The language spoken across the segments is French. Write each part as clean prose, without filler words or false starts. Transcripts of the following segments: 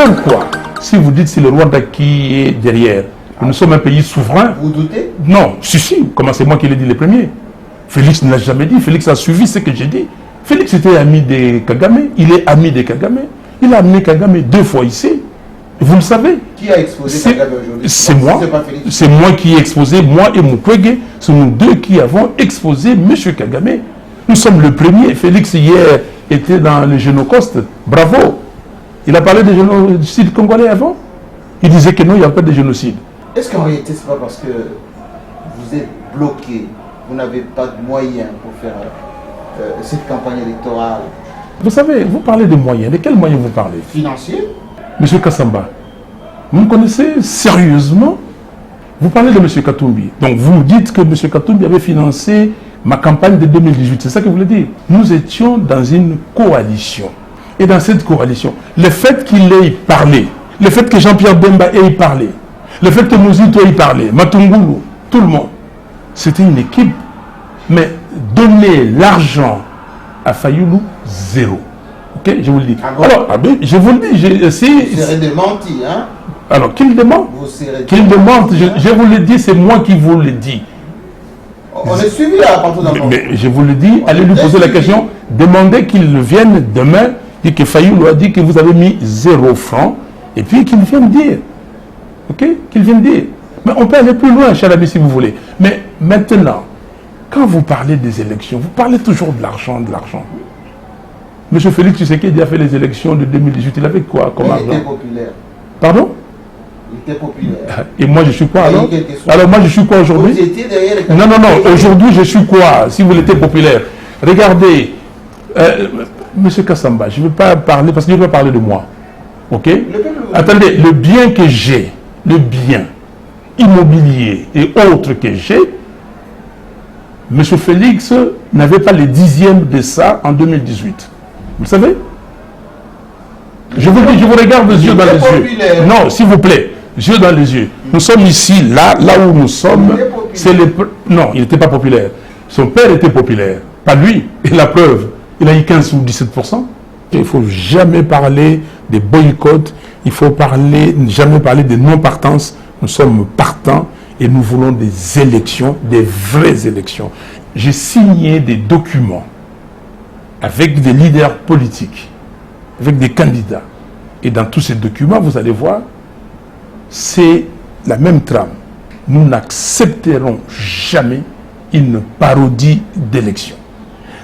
peur quoi? Si vous dites c'est le Rwanda qui est derrière, nous sommes un pays souverain. Vous doutez? Non, si, comment c'est moi qui l'ai dit les premiers? Félix ne l'a jamais dit, Félix a suivi ce que j'ai dit. Félix était ami de Kagame, il est ami de Kagame. Il a amené Kagame 2 fois ici. Vous le savez. Qui a exposé Kagame aujourd'hui? C'est moi. C'est moi qui ai exposé, moi et Mukwege. C'est nous deux qui avons exposé M. Kagame. Nous sommes le premier. Félix hier était dans le génocauste. Bravo. Il a parlé de génocide congolais avant. Il disait que non, il n'y a pas de génocide. Est-ce qu'en réalité, ce n'est pas parce que vous êtes bloqué, vous n'avez pas de moyens pour faire cette campagne électorale? Vous savez, vous parlez de moyens. De quels moyens vous parlez? Financiers? Monsieur Kassamba, vous me connaissez sérieusement? Vous parlez de M. Katumbi. Donc vous me dites que M. Katumbi avait financé ma campagne de 2018. C'est ça que vous voulez dire? Nous étions dans une coalition. Et dans cette coalition, le fait qu'il ait parlé, le fait que Jean-Pierre Bemba ait parlé, le fait que Mouzito ait parlé, Matungulu, tout le monde, c'était une équipe. Mais donner l'argent à Fayoulou, 0. Ok, je vous le dis. Ah bon? Alors, je vous le dis. Vous serez démenti, hein? Alors, qu'il demande? Qu'il demande, je vous le dis, c'est moi qui vous le dis. On est suivi là, partout dans le monde. Mais je vous le dis, allez lui poser la question, demandez qu'il vienne demain, dit que Fayoulou a dit que vous avez mis 0 francs, et puis qu'il vienne dire. Ok? Qu'il vienne dire. Mais on peut aller plus loin, cher ami, si vous voulez. Mais maintenant, quand vous parlez des élections, vous parlez toujours de l'argent, de l'argent. Monsieur Félix Tshisekedi a fait les élections de 2018, il avait quoi comme argent? Il était populaire. Pardon? Il était populaire. Et moi je suis quoi alors? Alors moi je suis quoi aujourd'hui? Vous étiez derrière les... Non, aujourd'hui je suis quoi si vous l'étiez populaire? Regardez, Monsieur Kassamba, je ne veux pas parler parce qu'il ne veut pas parler de moi. Ok? Attendez, le bien que j'ai, le bien immobilier et autres que j'ai, M. Félix n'avait pas les 10e de ça en 2018. Vous savez? Je vous dis, je vous regarde les yeux dans les yeux. Non, s'il vous plaît, yeux dans les yeux. Nous sommes ici, là où nous sommes. C'est les... Non, il n'était pas populaire. Son père était populaire. Pas lui. Et la preuve, il a eu 15 ou 17%. Il ne faut jamais parler des boycotts. Il faut jamais parler de non-partance. Nous sommes partants et nous voulons des élections, des vraies élections. J'ai signé des documents avec des leaders politiques, avec des candidats. Et dans tous ces documents, vous allez voir, c'est la même trame. Nous n'accepterons jamais une parodie d'élection.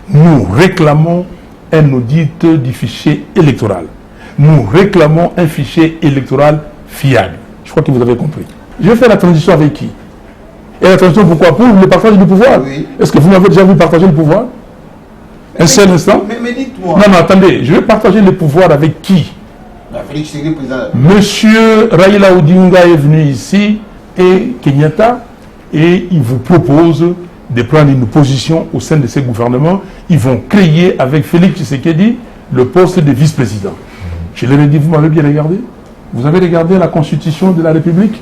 Nous réclamons un audit du fichier électoral. Nous réclamons un fichier électoral fiable. Je crois que vous avez compris. Je vais faire la transition avec qui? Et la transition pourquoi? Pour le partage du pouvoir. Oui. Est-ce que vous m'avez déjà vu partager le pouvoir? Un seul instant. Mais dites-moi. Non, attendez. Je vais partager le pouvoir avec qui? Monsieur Raila Odinga est venu ici et Kenyatta et il vous propose de prendre une position au sein de ces gouvernements. Ils vont créer avec Félix Tshisekedi le poste de vice-président. Je leur ai dit, vous m'avez bien regardé? Vous avez regardé la Constitution de la République?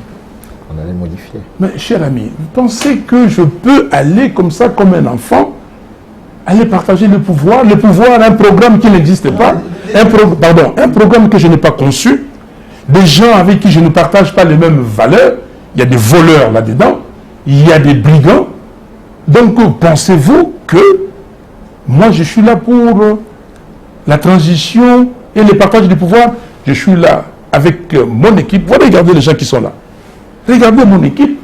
On allait modifier. Mais cher ami, vous pensez que je peux aller comme ça, comme un enfant, aller partager le pouvoir un programme qui n'existe pas, un programme que je n'ai pas conçu, des gens avec qui je ne partage pas les mêmes valeurs, il y a des voleurs là-dedans, il y a des brigands. Donc pensez-vous que moi je suis là pour la transition et le partage du pouvoir? Je suis là avec mon équipe. Vous regardez les gens qui sont là. Regardez mon équipe.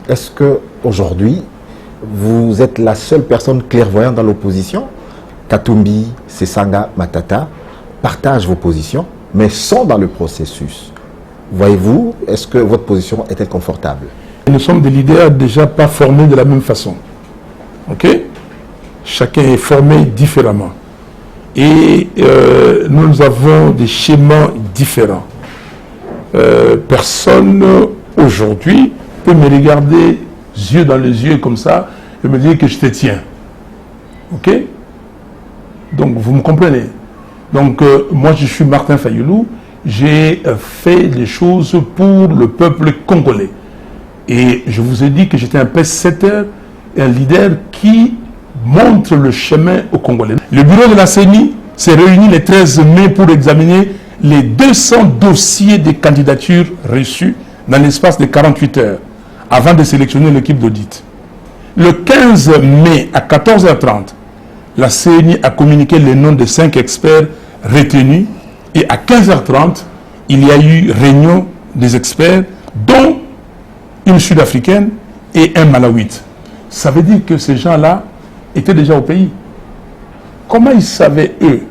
Est-ce qu'aujourd'hui, vous êtes la seule personne clairvoyante dans l'opposition? Katumbi, Sesanga, Matata partagent vos positions, mais sont dans le processus. Voyez-vous, est-ce que votre position est-elle confortable? Nous sommes des leaders déjà pas formés de la même façon. Ok? Chacun est formé différemment. Et nous avons des schémas différents. Personne aujourd'hui peut me regarder yeux dans les yeux comme ça et me dire que je te tiens. Ok? Donc vous me comprenez. Donc moi je suis Martin Fayoulou, j'ai fait les choses pour le peuple congolais. Et je vous ai dit que j'étais un pace-setter et un leader qui montre le chemin aux Congolais. Le bureau de la CENI s'est réuni le 13 mai pour examiner les 200 dossiers de candidatures reçus dans l'espace de 48 heures avant de sélectionner l'équipe d'audit. Le 15 mai à 14h30, la CENI a communiqué les noms de 5 experts retenus et à 15h30, il y a eu réunion des experts, dont une Sud-Africaine et un Malawite. Ça veut dire que ces gens-là étaient déjà au pays. Comment ils savaient, eux,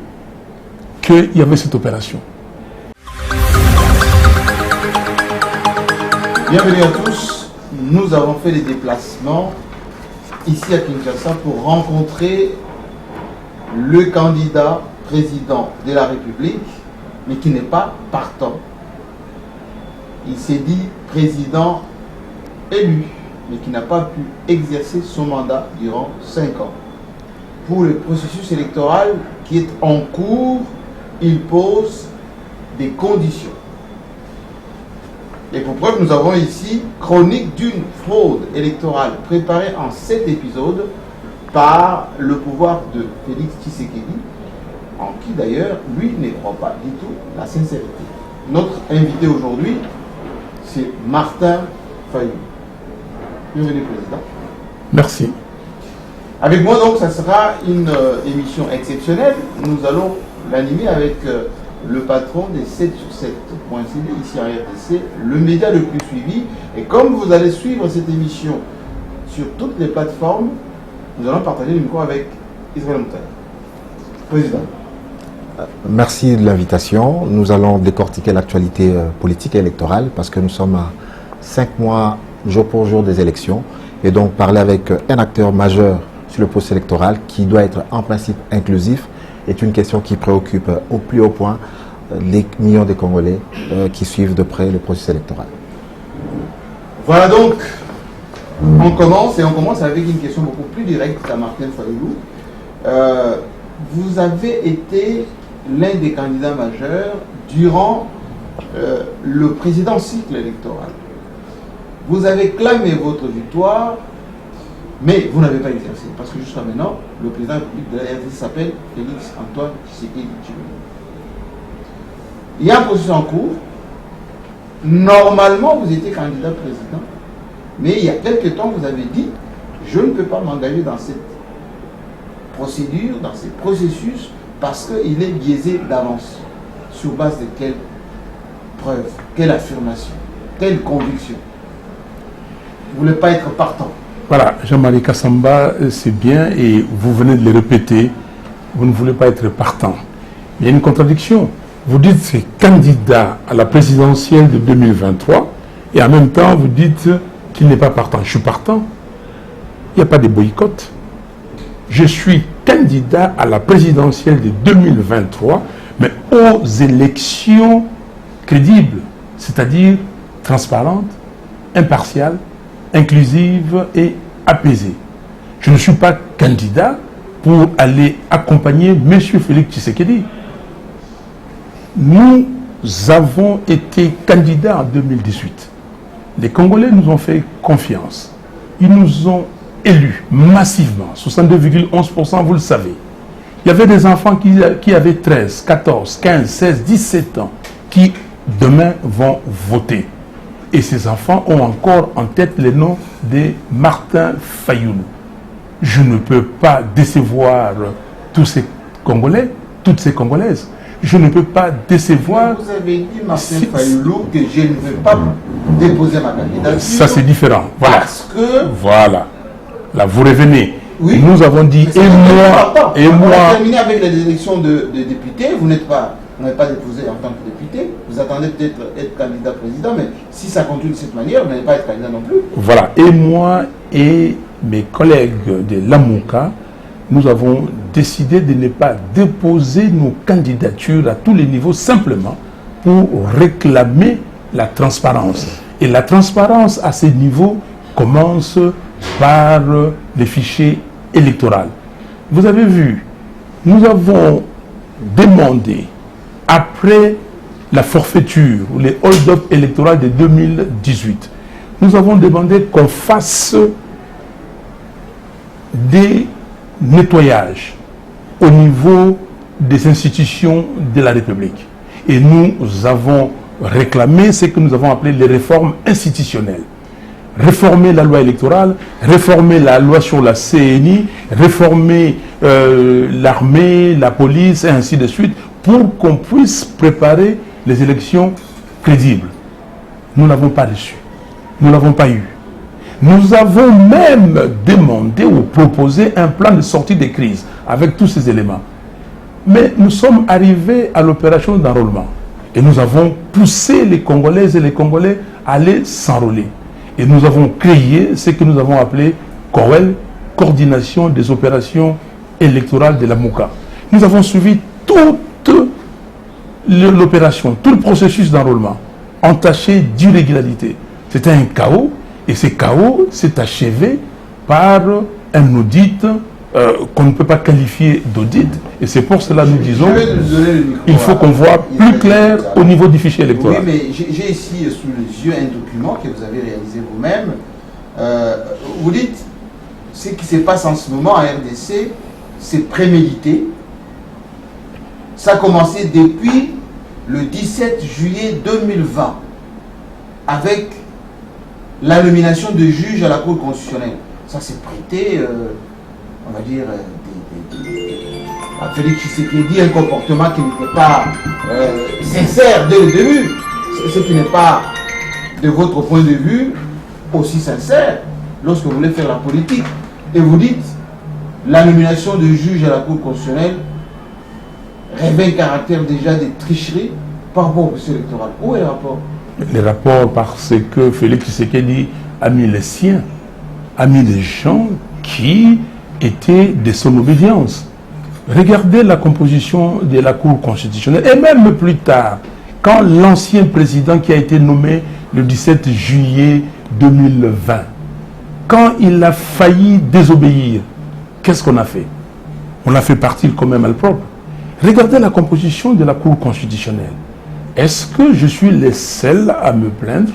qu'il y avait cette opération? Bienvenue à tous. Nous avons fait des déplacements ici à Kinshasa pour rencontrer le candidat président de la République, mais qui n'est pas partant. Il s'est dit président élu, mais qui n'a pas pu exercer son mandat durant 5 ans. Pour le processus électoral qui est en cours, il pose des conditions. Et pour preuve, nous avons ici chronique d'une fraude électorale préparée en 7 épisodes par le pouvoir de Félix Tshisekedi, en qui d'ailleurs, lui, ne croit pas du tout la sincérité. Notre invité aujourd'hui, c'est Martin Fayulu. Bienvenue, Président. Merci. Avec moi, donc, ça sera une émission exceptionnelle. Nous allons l'animer avec le patron des 7sur7.cd, ici en RDC, le média le plus suivi. Et comme vous allez suivre cette émission sur toutes les plateformes, nous allons partager le micro avec Israël Moutaï. Président. Merci de l'invitation. Nous allons décortiquer l'actualité politique et électorale parce que nous sommes à 5 mois, jour pour jour, des élections. Et donc parler avec un acteur majeur sur le processus électoral qui doit être en principe inclusif est une question qui préoccupe au plus haut point les millions de Congolais qui suivent de près le processus électoral. Voilà donc, on commence avec une question beaucoup plus directe à Martin Fayulu. Vous avez été l'un des candidats majeurs durant le précédent cycle électoral. Vous avez clamé votre victoire, mais vous n'avez pas exercé. Parce que jusqu'à maintenant, le président de la République de la RDC s'appelle Félix Antoine Tshisekedi. Il y a un processus en cours. Normalement, vous étiez candidat président. Mais il y a quelques temps, vous avez dit, je ne peux pas m'engager dans cette procédure, dans ce processus, parce qu'il est biaisé d'avance. Sur base de quelle preuve, quelle affirmation, quelle conviction? Vous ne voulez pas être partant. Voilà, Jean-Marie Kassamba, c'est bien, et vous venez de le répéter, vous ne voulez pas être partant. Il y a une contradiction. Vous dites que c'est candidat à la présidentielle de 2023, et en même temps, vous dites qu'il n'est pas partant. Je suis partant. Il n'y a pas de boycott. Je suis candidat à la présidentielle de 2023, mais aux élections crédibles, c'est-à-dire transparentes, impartiales, inclusive et apaisée. Je ne suis pas candidat pour aller accompagner M. Félix Tshisekedi. Nous avons été candidats en 2018. Les Congolais nous ont fait confiance. Ils nous ont élus massivement, 62,11%, vous le savez. Il y avait des enfants qui avaient 13, 14, 15, 16, 17 ans qui demain vont voter. Et ces enfants ont encore en tête le nom de Martin Fayulu. Je ne peux pas décevoir tous ces Congolais, toutes ces Congolaises. Je ne peux pas décevoir... Vous avez dit, Martin Fayulu, que je ne veux pas déposer ma candidature. Ça, c'est différent. Voilà. Parce que... Voilà. Là, vous revenez. Oui. Nous avons dit, et moi... On a terminé avec les élections de députés. Vous n'avez pas déposé en tant que député. Vous attendez peut-être être candidat président, mais si ça continue de cette manière, vous n'allez pas être candidat non plus. Voilà. Et moi et mes collègues de l'AMOUKA, nous avons décidé de ne pas déposer nos candidatures à tous les niveaux simplement pour réclamer la transparence. Et la transparence à ces niveaux commence par les fichiers électoraux. Vous avez vu, nous avons demandé, après la forfaiture ou les hold-up électoraux de 2018, nous avons demandé qu'on fasse des nettoyages au niveau des institutions de la République. Et nous avons réclamé ce que nous avons appelé les réformes institutionnelles. Réformer la loi électorale, réformer la loi sur la CNI, réformer l'armée, la police, et ainsi de suite, pour qu'on puisse préparer les élections crédibles. Nous n'avons pas reçu. Nous ne l'avons pas eu. Nous avons même demandé ou proposé un plan de sortie des crises avec tous ces éléments. Mais nous sommes arrivés à l'opération d'enrôlement. Et nous avons poussé les Congolaises et les Congolais à aller s'enrôler. Et nous avons créé ce que nous avons appelé COEL, Coordination des opérations électorales de la MOCA. Nous avons suivi toute l'opération, tout le processus d'enrôlement, entaché d'irrégularité. C'était un chaos, et ce chaos s'est achevé par un audit qu'on ne peut pas qualifier d'audit. Et c'est pour cela que nous disons qu'il faut qu'on voit plus clair au niveau du fichier électoral. Oui, mais j'ai ici sous les yeux un document que vous avez réalisé vous-même. Vous dites, ce qui se passe en ce moment à RDC, c'est prémédité. Ça a commencé depuis le 17 juillet 2020, avec la nomination de juges à la Cour constitutionnelle. Ça s'est prêté, on va dire, à Félix Tshisekedi, un comportement qui n'était pas sincère dès le début. Ce qui n'est pas, de votre point de vue, aussi sincère lorsque vous voulez faire la politique. Et vous dites, la nomination de juges à la Cour constitutionnelle revêt un caractère déjà de tricherie par rapport au processus électoral. Où est le rapport? Les rapports, parce que Félix Tshisekedi a mis les siens, a mis des gens qui étaient de son obédience. Regardez la composition de la Cour constitutionnelle, et même plus tard, quand l'ancien président qui a été nommé le 17 juillet 2020, quand il a failli désobéir, qu'est-ce qu'on a fait? On l'a fait partir comme un malpropre. Regardez la composition de la Cour constitutionnelle. Est-ce que je suis le seul à me plaindre?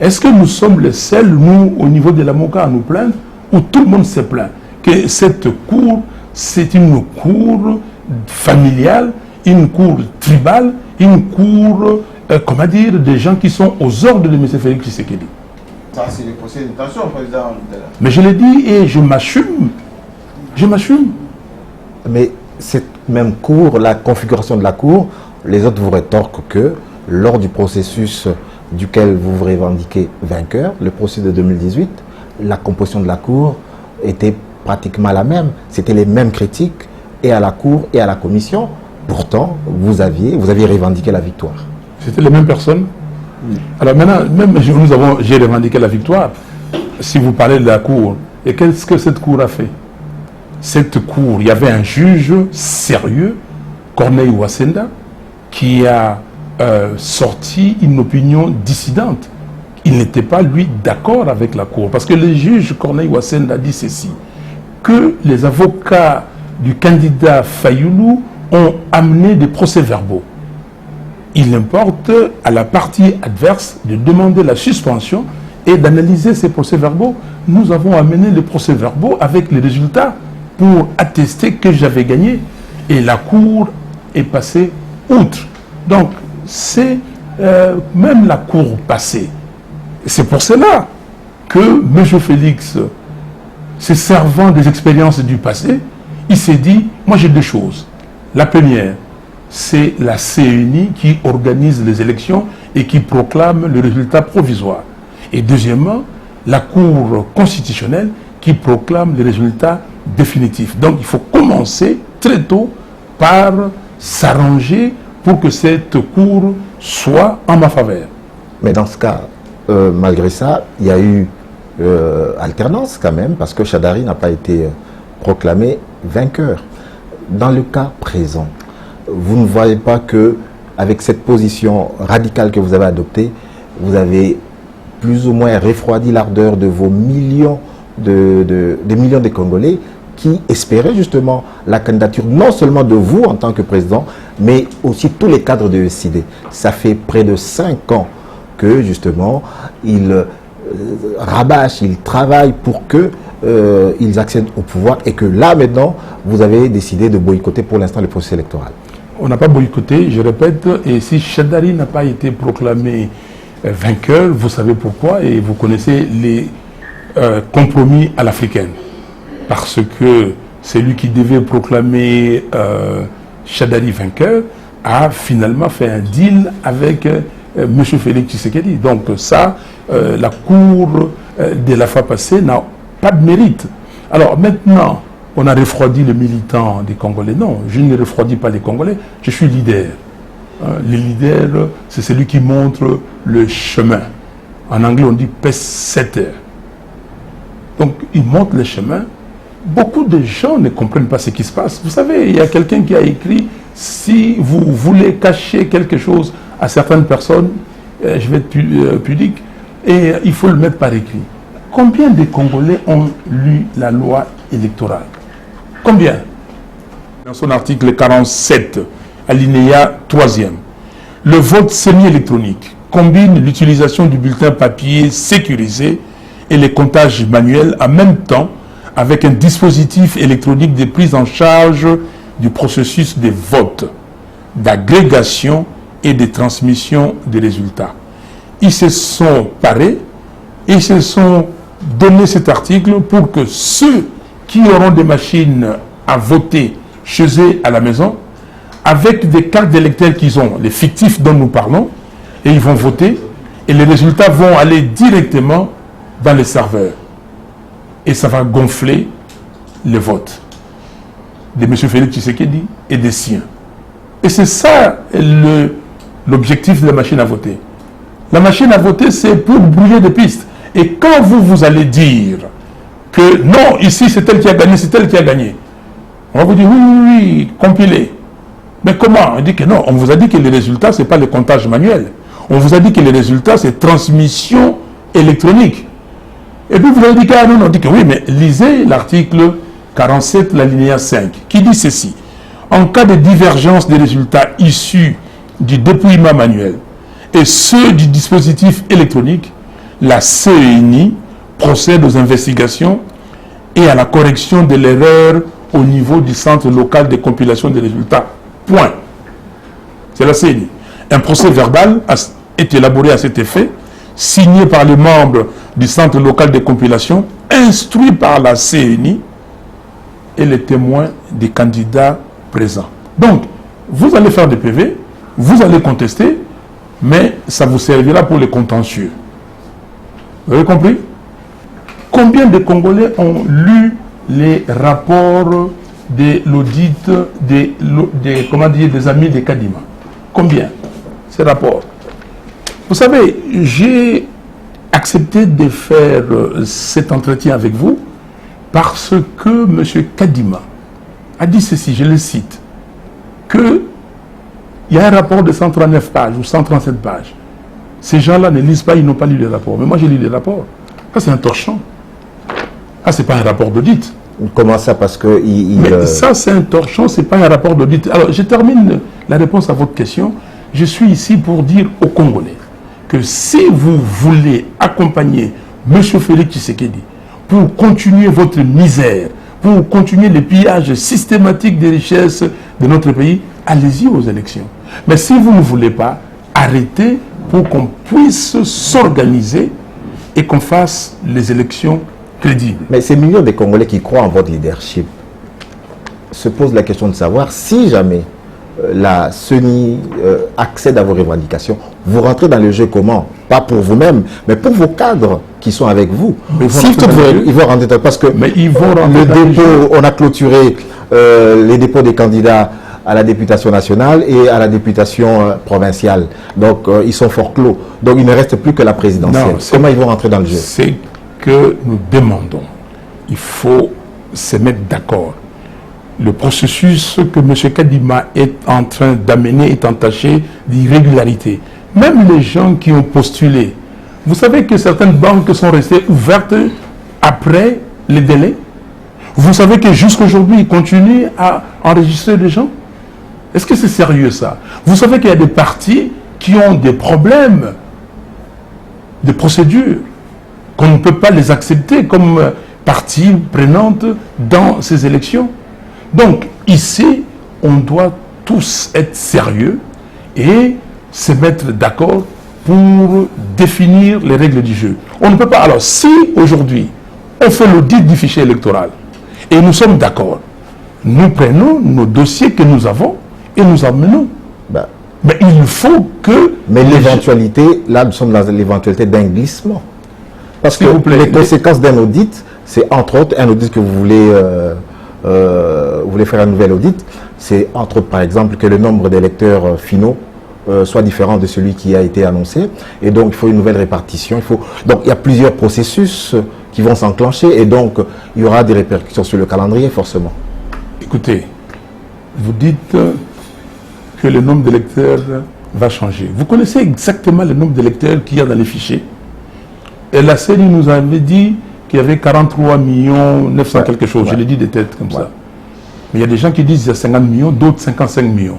Est-ce que nous sommes les seuls, nous, au niveau de la MOCA, à nous plaindre? Ou tout le monde se plaint que cette cour, c'est une cour familiale, une cour tribale, une cour, comment dire, des gens qui sont aux ordres de M. Félix Tshisekedi? Ça, c'est le procès d'intention, président. Mais je l'ai dit et je m'assume. Je m'assume. Mais cette même cour, la configuration de la cour, les autres vous rétorquent que lors du processus duquel vous vous revendiquez vainqueur, le procès de 2018, la composition de la cour était pratiquement la même. C'était les mêmes critiques et à la cour et à la commission. Pourtant, vous aviez revendiqué la victoire. C'était les mêmes personnes. Alors maintenant, même j'ai revendiqué la victoire. Si vous parlez de la cour, et qu'est-ce que cette cour a fait? Cette cour, il y avait un juge sérieux, Corneille Ouassenda, qui a sorti une opinion dissidente. Il n'était pas, lui, d'accord avec la cour. Parce que le juge Corneille Ouassenda a dit ceci, que les avocats du candidat Fayoulou ont amené des procès-verbaux. Il importe à la partie adverse de demander la suspension et d'analyser ces procès-verbaux. Nous avons amené les procès-verbaux avec les résultats pour attester que j'avais gagné. Et la cour est passée outre. Donc, c'est même la cour passée. C'est pour cela que M. Félix, se servant des expériences du passé, il s'est dit, moi j'ai deux choses. La première, c'est la CNI qui organise les élections et qui proclame le résultat provisoire. Et deuxièmement, la Cour constitutionnelle qui proclame les résultats définitifs. Donc il faut commencer très tôt par s'arranger pour que cette Cour soit en ma faveur. Mais dans ce cas, malgré ça, il y a eu alternance quand même, parce que Chadari n'a pas été proclamé vainqueur. Dans le cas présent, vous ne voyez pas que, avec cette position radicale que vous avez adoptée, vous avez plus ou moins refroidi l'ardeur de vos millions des millions de Congolais qui espéraient justement la candidature non seulement de vous en tant que président, mais aussi tous les cadres de SID. Ça fait près de 5 ans que justement ils rabâchent, ils travaillent pour que ils accèdent au pouvoir et que là maintenant vous avez décidé de boycotter pour l'instant le processus électoral. on n'a pas boycotté, je répète, et si Shadari n'a pas été proclamé vainqueur, vous savez pourquoi, et vous connaissez les compromis à l'africaine. Parce que c'est lui qui devait proclamer Shadari vainqueur, a finalement fait un deal avec M. Félix Tshisekedi. Donc ça, la Cour de la fois passée n'a pas de mérite. Alors maintenant, on a refroidi les militants des Congolais. Non, je ne refroidis pas les Congolais, je suis leader. Le leader, c'est celui qui montre le chemin. En anglais, on dit pace-setter. Donc, il montre le chemin. Beaucoup de gens ne comprennent pas ce qui se passe. Vous savez, il y a quelqu'un qui a écrit « Si vous voulez cacher quelque chose à certaines personnes, je vais être pudique, et il faut le mettre par écrit. » Combien de Congolais ont lu la loi électorale? Combien? Dans son article 47, alinéa 3e, le vote semi-électronique combine l'utilisation du bulletin papier sécurisé et les comptages manuels en même temps avec un dispositif électronique de prise en charge du processus de vote, d'agrégation et de transmission des résultats. Ils se sont parés, ils se sont donné cet article pour que ceux qui auront des machines à voter chez eux à la maison, avec des cartes d'électeurs qu'ils ont, les fictifs dont nous parlons, et ils vont voter, et les résultats vont aller directement dans les serveurs. Et ça va gonfler les votes de M. Félix Tshisekedi et des siens. Et c'est ça l'objectif de la machine à voter. La machine à voter, c'est pour brouiller des pistes. Et quand vous allez dire que non, ici c'est elle qui a gagné, c'est elle qui a gagné, on va vous dire oui, compilé. Mais comment? On dit que non, on vous a dit que les résultats, ce n'est pas le comptage manuel. On vous a dit que les résultats, c'est transmission électronique. Et puis vous avez dit que ah, non, on dit que oui, mais lisez l'article 47, l'alinéa 5, qui dit ceci. En cas de divergence des résultats issus du dépouillement manuel et ceux du dispositif électronique, la CENI procède aux investigations et à la correction de l'erreur au niveau du centre local de compilation des résultats. Point. C'est la CENI. Un procès verbal est élaboré à cet effet, signé par les membres du centre local de compilation, instruit par la CENI et les témoins des candidats présents. Donc, vous allez faire des PV, vous allez contester, mais ça vous servira pour les contentieux. Vous avez compris? Combien de Congolais ont lu les rapports de l'audit des amis de Kadima? Combien? Ces rapports. Vous savez, j'ai accepté de faire cet entretien avec vous parce que M. Kadima a dit ceci, je le cite, qu'il y a un rapport de 139 pages ou 137 pages. Ces gens-là ne lisent pas, ils n'ont pas lu les rapports. Mais moi, j'ai lu les rapports. Ça, c'est un torchon. Ah, c'est pas un rapport d'audit. Comment ça? Parce que... Mais ça, c'est un torchon, c'est pas un rapport d'audit. Alors, je termine la réponse à votre question. Je suis ici pour dire aux Congolais que si vous voulez accompagner M. Félix Tshisekedi pour continuer votre misère, pour continuer le pillage systématique des richesses de notre pays, allez-y aux élections. Mais si vous ne voulez pas, arrêtez pour qu'on puisse s'organiser et qu'on fasse les élections crédibles. Mais ces millions de Congolais qui croient en votre leadership se posent la question de savoir si jamais la CENI accède à vos revendications, vous rentrez dans le jeu comment? Pas pour vous-même, mais pour vos cadres qui sont avec vous. Si ils vont rentrer parce que le dépôt, on a clôturé les dépôts des candidats à la députation nationale et à la députation provinciale. Donc, ils sont fort clos. Donc, il ne reste plus que la présidentielle. Comment ils vont rentrer dans le jeu? C'est que nous demandons. Il faut se mettre d'accord. Le processus que M. Kadima est en train d'amener est entaché d'irrégularité. Même les gens qui ont postulé, vous savez que certaines banques sont restées ouvertes après les délais. Vous savez que jusqu'à aujourd'hui, ils continuent à enregistrer des gens. Est-ce que c'est sérieux ça? Vous savez qu'il y a des partis qui ont des problèmes de procédure, qu'on ne peut pas les accepter comme partie prenante dans ces élections. Donc ici, on doit tous être sérieux et se mettre d'accord pour définir les règles du jeu. On ne peut pas... Alors, si aujourd'hui, on fait l'audit du fichier électoral et nous sommes d'accord, nous prenons nos dossiers que nous avons et nous emmenons. Ben, mais il faut que... Mais l'éventualité, là, nous sommes dans l'éventualité d'un glissement. Parce que vous plaît, les conséquences d'un audit, c'est entre autres un audit que vous voulez faire un nouvel audit, c'est entre autres, par exemple, que le nombre d'électeurs finaux soit différent de celui qui a été annoncé. Et donc, il faut une nouvelle répartition. Donc, il y a plusieurs processus qui vont s'enclencher et donc, il y aura des répercussions sur le calendrier, forcément. Écoutez, vous dites que le nombre d'électeurs va changer. Vous connaissez exactement le nombre d'électeurs qu'il y a dans les fichiers. Et la CENI nous avait dit qu'il y avait 43 millions 900 quelque chose. Je l'ai dit des têtes comme ça. Mais il y a des gens qui disent qu'il y a 50 millions, d'autres 55 millions.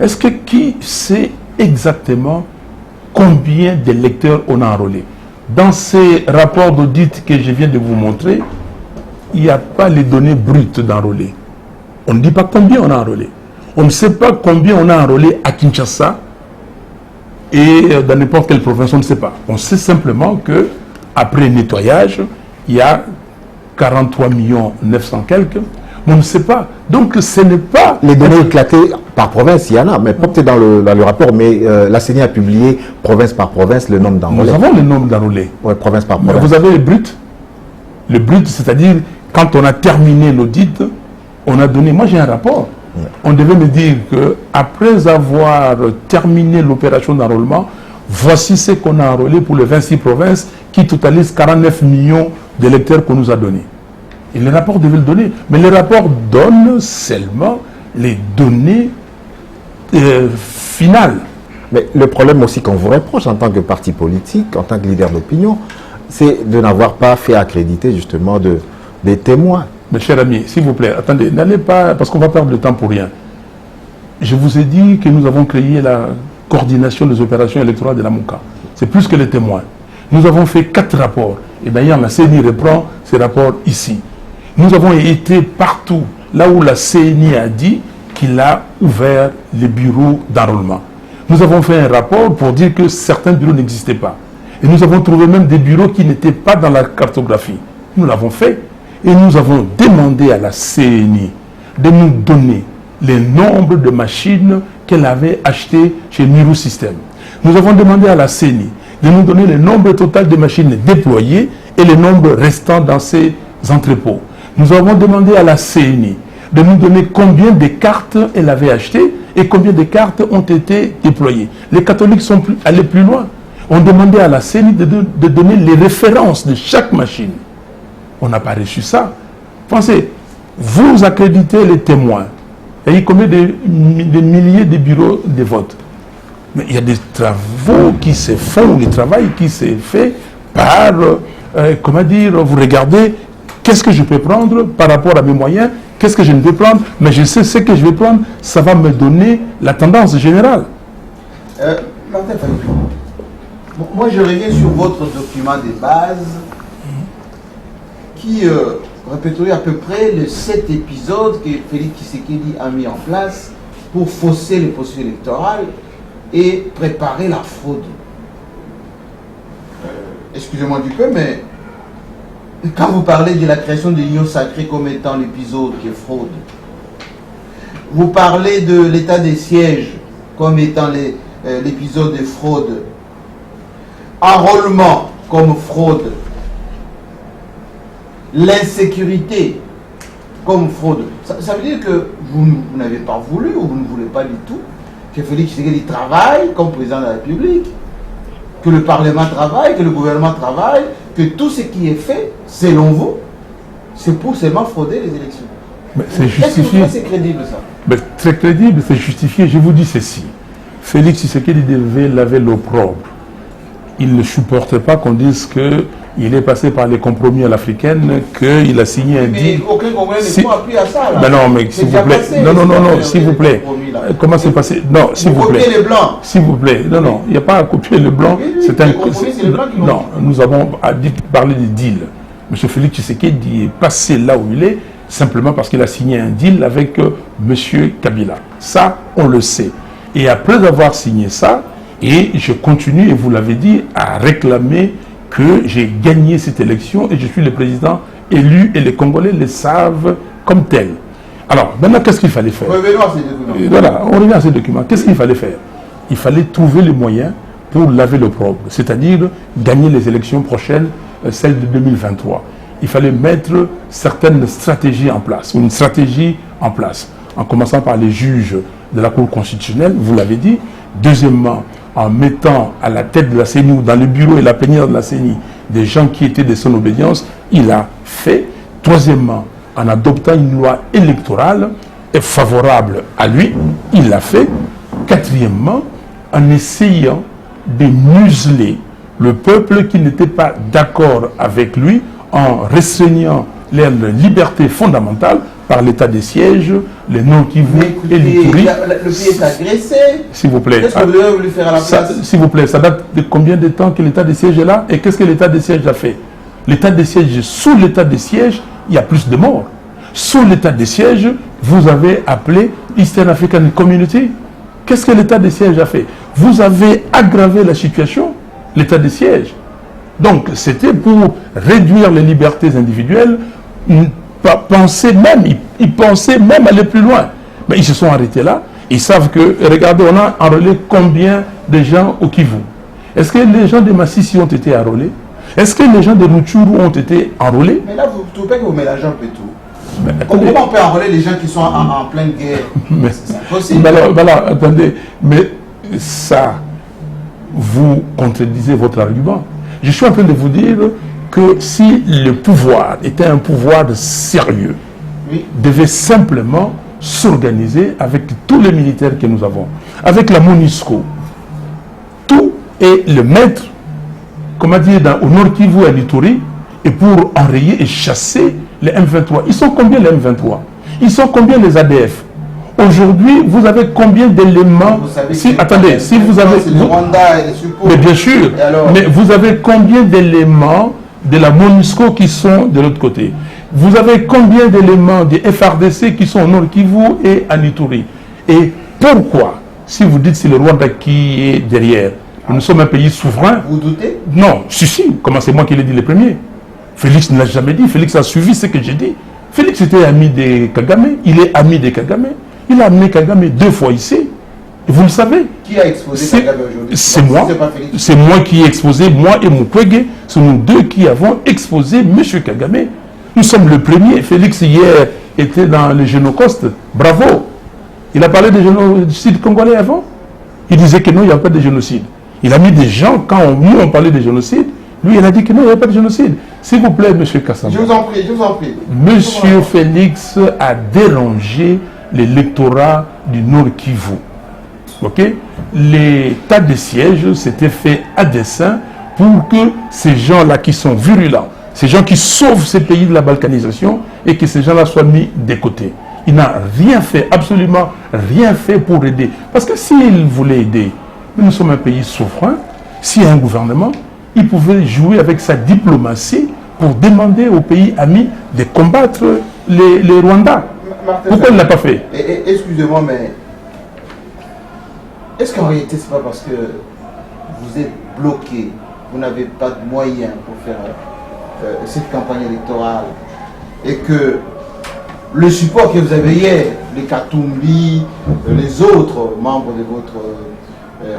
Est-ce que qui sait exactement combien d'électeurs on a enrôlés? Dans ces rapports d'audit que je viens de vous montrer, il n'y a pas les données brutes d'enrôlés. On ne dit pas combien on a enrôlé. On ne sait pas combien on a enrôlé à Kinshasa et dans n'importe quelle province, on ne sait pas. On sait simplement que après nettoyage, il y a 43 millions 900 quelques. On ne sait pas. Donc ce n'est pas... Les données éclatées par province, il y en a, mais pas peut-être dans le rapport, mais la CENI a publié province par province le nombre d'enrôlés. Nous avons le nombre d'enrôlés. Oui, province par province. Mais vous avez le brut. Le brut, c'est-à-dire quand on a terminé l'audit, on a donné... Moi j'ai un rapport. On devait me dire qu'après avoir terminé l'opération d'enrôlement, voici ce qu'on a enrôlé pour les 26 provinces qui totalisent 49 millions d'électeurs qu'on nous a donnés. Et le rapport devait le donner. Mais le rapport donne seulement les données finales. Mais le problème aussi qu'on vous reproche en tant que parti politique, en tant que leader d'opinion, c'est de n'avoir pas fait accréditer justement des témoins. Mes chers amis, s'il vous plaît, attendez, n'allez pas, parce qu'on va perdre le temps pour rien. Je vous ai dit que nous avons créé la coordination des opérations électorales de la MOCA. C'est plus que les témoins. Nous avons fait 4 rapports. Et d'ailleurs, la CENI reprend ces rapports ici. Nous avons été partout, là où la CENI a dit qu'il a ouvert les bureaux d'enrôlement. Nous avons fait un rapport pour dire que certains bureaux n'existaient pas. Et nous avons trouvé même des bureaux qui n'étaient pas dans la cartographie. Nous l'avons fait. Et nous avons demandé à la CENI de nous donner les nombres de machines qu'elle avait achetées chez Miru System. Nous avons demandé à la CENI de nous donner le nombre total de machines déployées et le nombre restant dans ces entrepôts. Nous avons demandé à la CENI de nous donner combien de cartes elle avait achetées et combien de cartes ont été déployées. Les catholiques sont allés plus loin. On demandait à la CENI de donner les références de chaque machine. On n'a pas reçu ça. Pensez, vous accréditez les témoins. Il y a combien de milliers de bureaux de vote. Mais il y a des travaux qui se font, le travail qui s'est fait par, comment dire, vous regardez, qu'est-ce que je peux prendre par rapport à mes moyens, qu'est-ce que je ne peux prendre, mais je sais ce que je vais prendre, ça va me donner la tendance générale. Martin Fayou, moi je reviens sur votre document de base qui répertorie à peu près les 7 épisodes que Félix Tshisekedi a mis en place pour fausser les processus électoraux et préparer la fraude. Excusez-moi du peu, mais quand vous parlez de la création de l'Union sacrée comme étant l'épisode qui est fraude, vous parlez de l'état des sièges comme étant l'épisode de fraude, enrôlement comme fraude, l'insécurité comme fraude. Ça veut dire que vous n'avez pas voulu ou vous ne voulez pas du tout que Félix Tshisekedi travaille comme président de la République, que le Parlement travaille, que le gouvernement travaille, que tout ce qui est fait, selon vous, c'est pour seulement frauder les élections. C'est justifié. Est-ce que c'est crédible ça? Mais très crédible, c'est justifié. Je vous dis ceci. Félix Tshisekedi devait laver l'eau propre. Il ne supporte pas qu'on dise qu'il est passé par les compromis à l'africaine, qu'il a signé un deal. Mais aucun compromis n'est pas appuyé à ça. Là. Ben non, mais s'il vous plaît. Non, s'il vous plaît. Comment c'est passé? Non, s'il vous plaît. Copier les blancs. S'il vous plaît. Non, il n'y a pas à copier le blanc. C'est un. Non, nous avons parlé de deal. M. Félix Tshisekedi est passé là où il est simplement parce qu'il a signé un deal avec M. Kabila. Ça, on le sait. Et après avoir signé ça, et je continue, et vous l'avez dit, à réclamer que j'ai gagné cette élection et je suis le président élu et les Congolais le savent comme tel. Alors, maintenant, qu'est-ce qu'il fallait faire? Revenons à ces documents. Voilà, on revient à ces documents. Qu'est-ce qu'il fallait faire? Il fallait trouver les moyens pour laver l'opprobre, c'est-à-dire gagner les élections prochaines, celles de 2023. Il fallait mettre certaines stratégies en place, ou une stratégie en place, en commençant par les juges de la Cour constitutionnelle, vous l'avez dit. Deuxièmement, en mettant à la tête de la CENI ou dans le bureau et la plénière de la CENI des gens qui étaient de son obédience, il a fait. Troisièmement, en adoptant une loi électorale favorable à lui, il l'a fait. Quatrièmement, en essayant de museler le peuple qui n'était pas d'accord avec lui, en restreignant leurs libertés fondamentales par l'état de siège, les Nord-Kivu et l'Ituri. Le pays est agressé. S'il vous plaît. Qu'est-ce que vous voulez faire à la place? S'il vous plaît, ça date de combien de temps que l'état de siège est là? Et qu'est-ce que l'état de siège a fait? L'état de siège, sous l'état de siège, il y a plus de morts. Sous l'état de siège, vous avez appelé Eastern African Community. Qu'est-ce que l'état de siège a fait? Vous avez aggravé la situation, l'état de siège. Donc, c'était pour réduire les libertés individuelles, ils pensaient même aller plus loin. Mais ils se sont arrêtés là. Ils savent que, regardez, on a enrôlé combien de gens au Kivu? Est-ce que les gens de Massissi ont été enrôlés? Est-ce que les gens de Rutshuru ont été enrôlés? Mais là, vous trouvez que vous mélangez un peu tout. Comment on peut enrôler les gens qui sont en pleine guerre? C'est impossible. Alors, attendez, mais ça, vous contredisez votre argument. Je suis en train de vous dire que si le pouvoir était un pouvoir sérieux, oui, devait simplement s'organiser avec tous les militaires que nous avons, avec la MONUSCO, tout et le mettre, comment dire, au Nord Kivu et à l'Ituri, et pour enrayer et chasser les M23. Ils sont combien les M23? Ils sont combien les ADF? Aujourd'hui, vous avez combien d'éléments? Attendez, si vous avez... Le Rwanda et les suppôts. Mais bien sûr, mais vous avez combien d'éléments de la MONUSCO qui sont de l'autre côté? Vous avez combien d'éléments des FRDC qui sont au Nord Kivu et en Ituri? Et pourquoi, si vous dites c'est le Rwanda qui est derrière, nous sommes un pays souverain? Vous doutez? Non, si, comment c'est moi qui l'ai dit le premier? Félix ne l'a jamais dit, Félix a suivi ce que j'ai dit. Félix était ami de Kagame, il est ami de Kagame. Il a amené Kagame 2 fois ici. Et vous le savez. Qui a exposé Kagame aujourd'hui? C'est moi. C'est moi qui ai exposé, moi et Mukwege. C'est nous deux qui avons exposé M. Kagame. Nous sommes le premier. Félix, hier, était dans le génocauste. Bravo. Il a parlé de génocide congolais avant. Il disait que non, il n'y a pas de génocide. Il a mis des gens, quand nous on parlait de génocide, lui, il a dit que non, il n'y a pas de génocide. S'il vous plaît, M. Kassamba. Je vous en prie, je vous en prie. M. Félix a dérangé l'électorat du Nord Kivu. Ok? L'état de siège s'était fait à dessein pour que ces gens-là qui sont virulents, ces gens qui sauvent ces pays de la balkanisation, et que ces gens-là soient mis de côté. Il n'a rien fait, absolument rien fait pour aider. Parce que s'il voulait aider, nous sommes un pays souverain, s'il y a un gouvernement, il pouvait jouer avec sa diplomatie pour demander aux pays amis de combattre les Rwandais. Pourquoi il ne l'a pas fait? Excusez-moi, mais est-ce qu'en réalité, ce n'est pas parce que vous êtes bloqué, vous n'avez pas de moyens pour faire cette campagne électorale, et que le support que vous avez hier, les Katumbi, les autres membres de votre,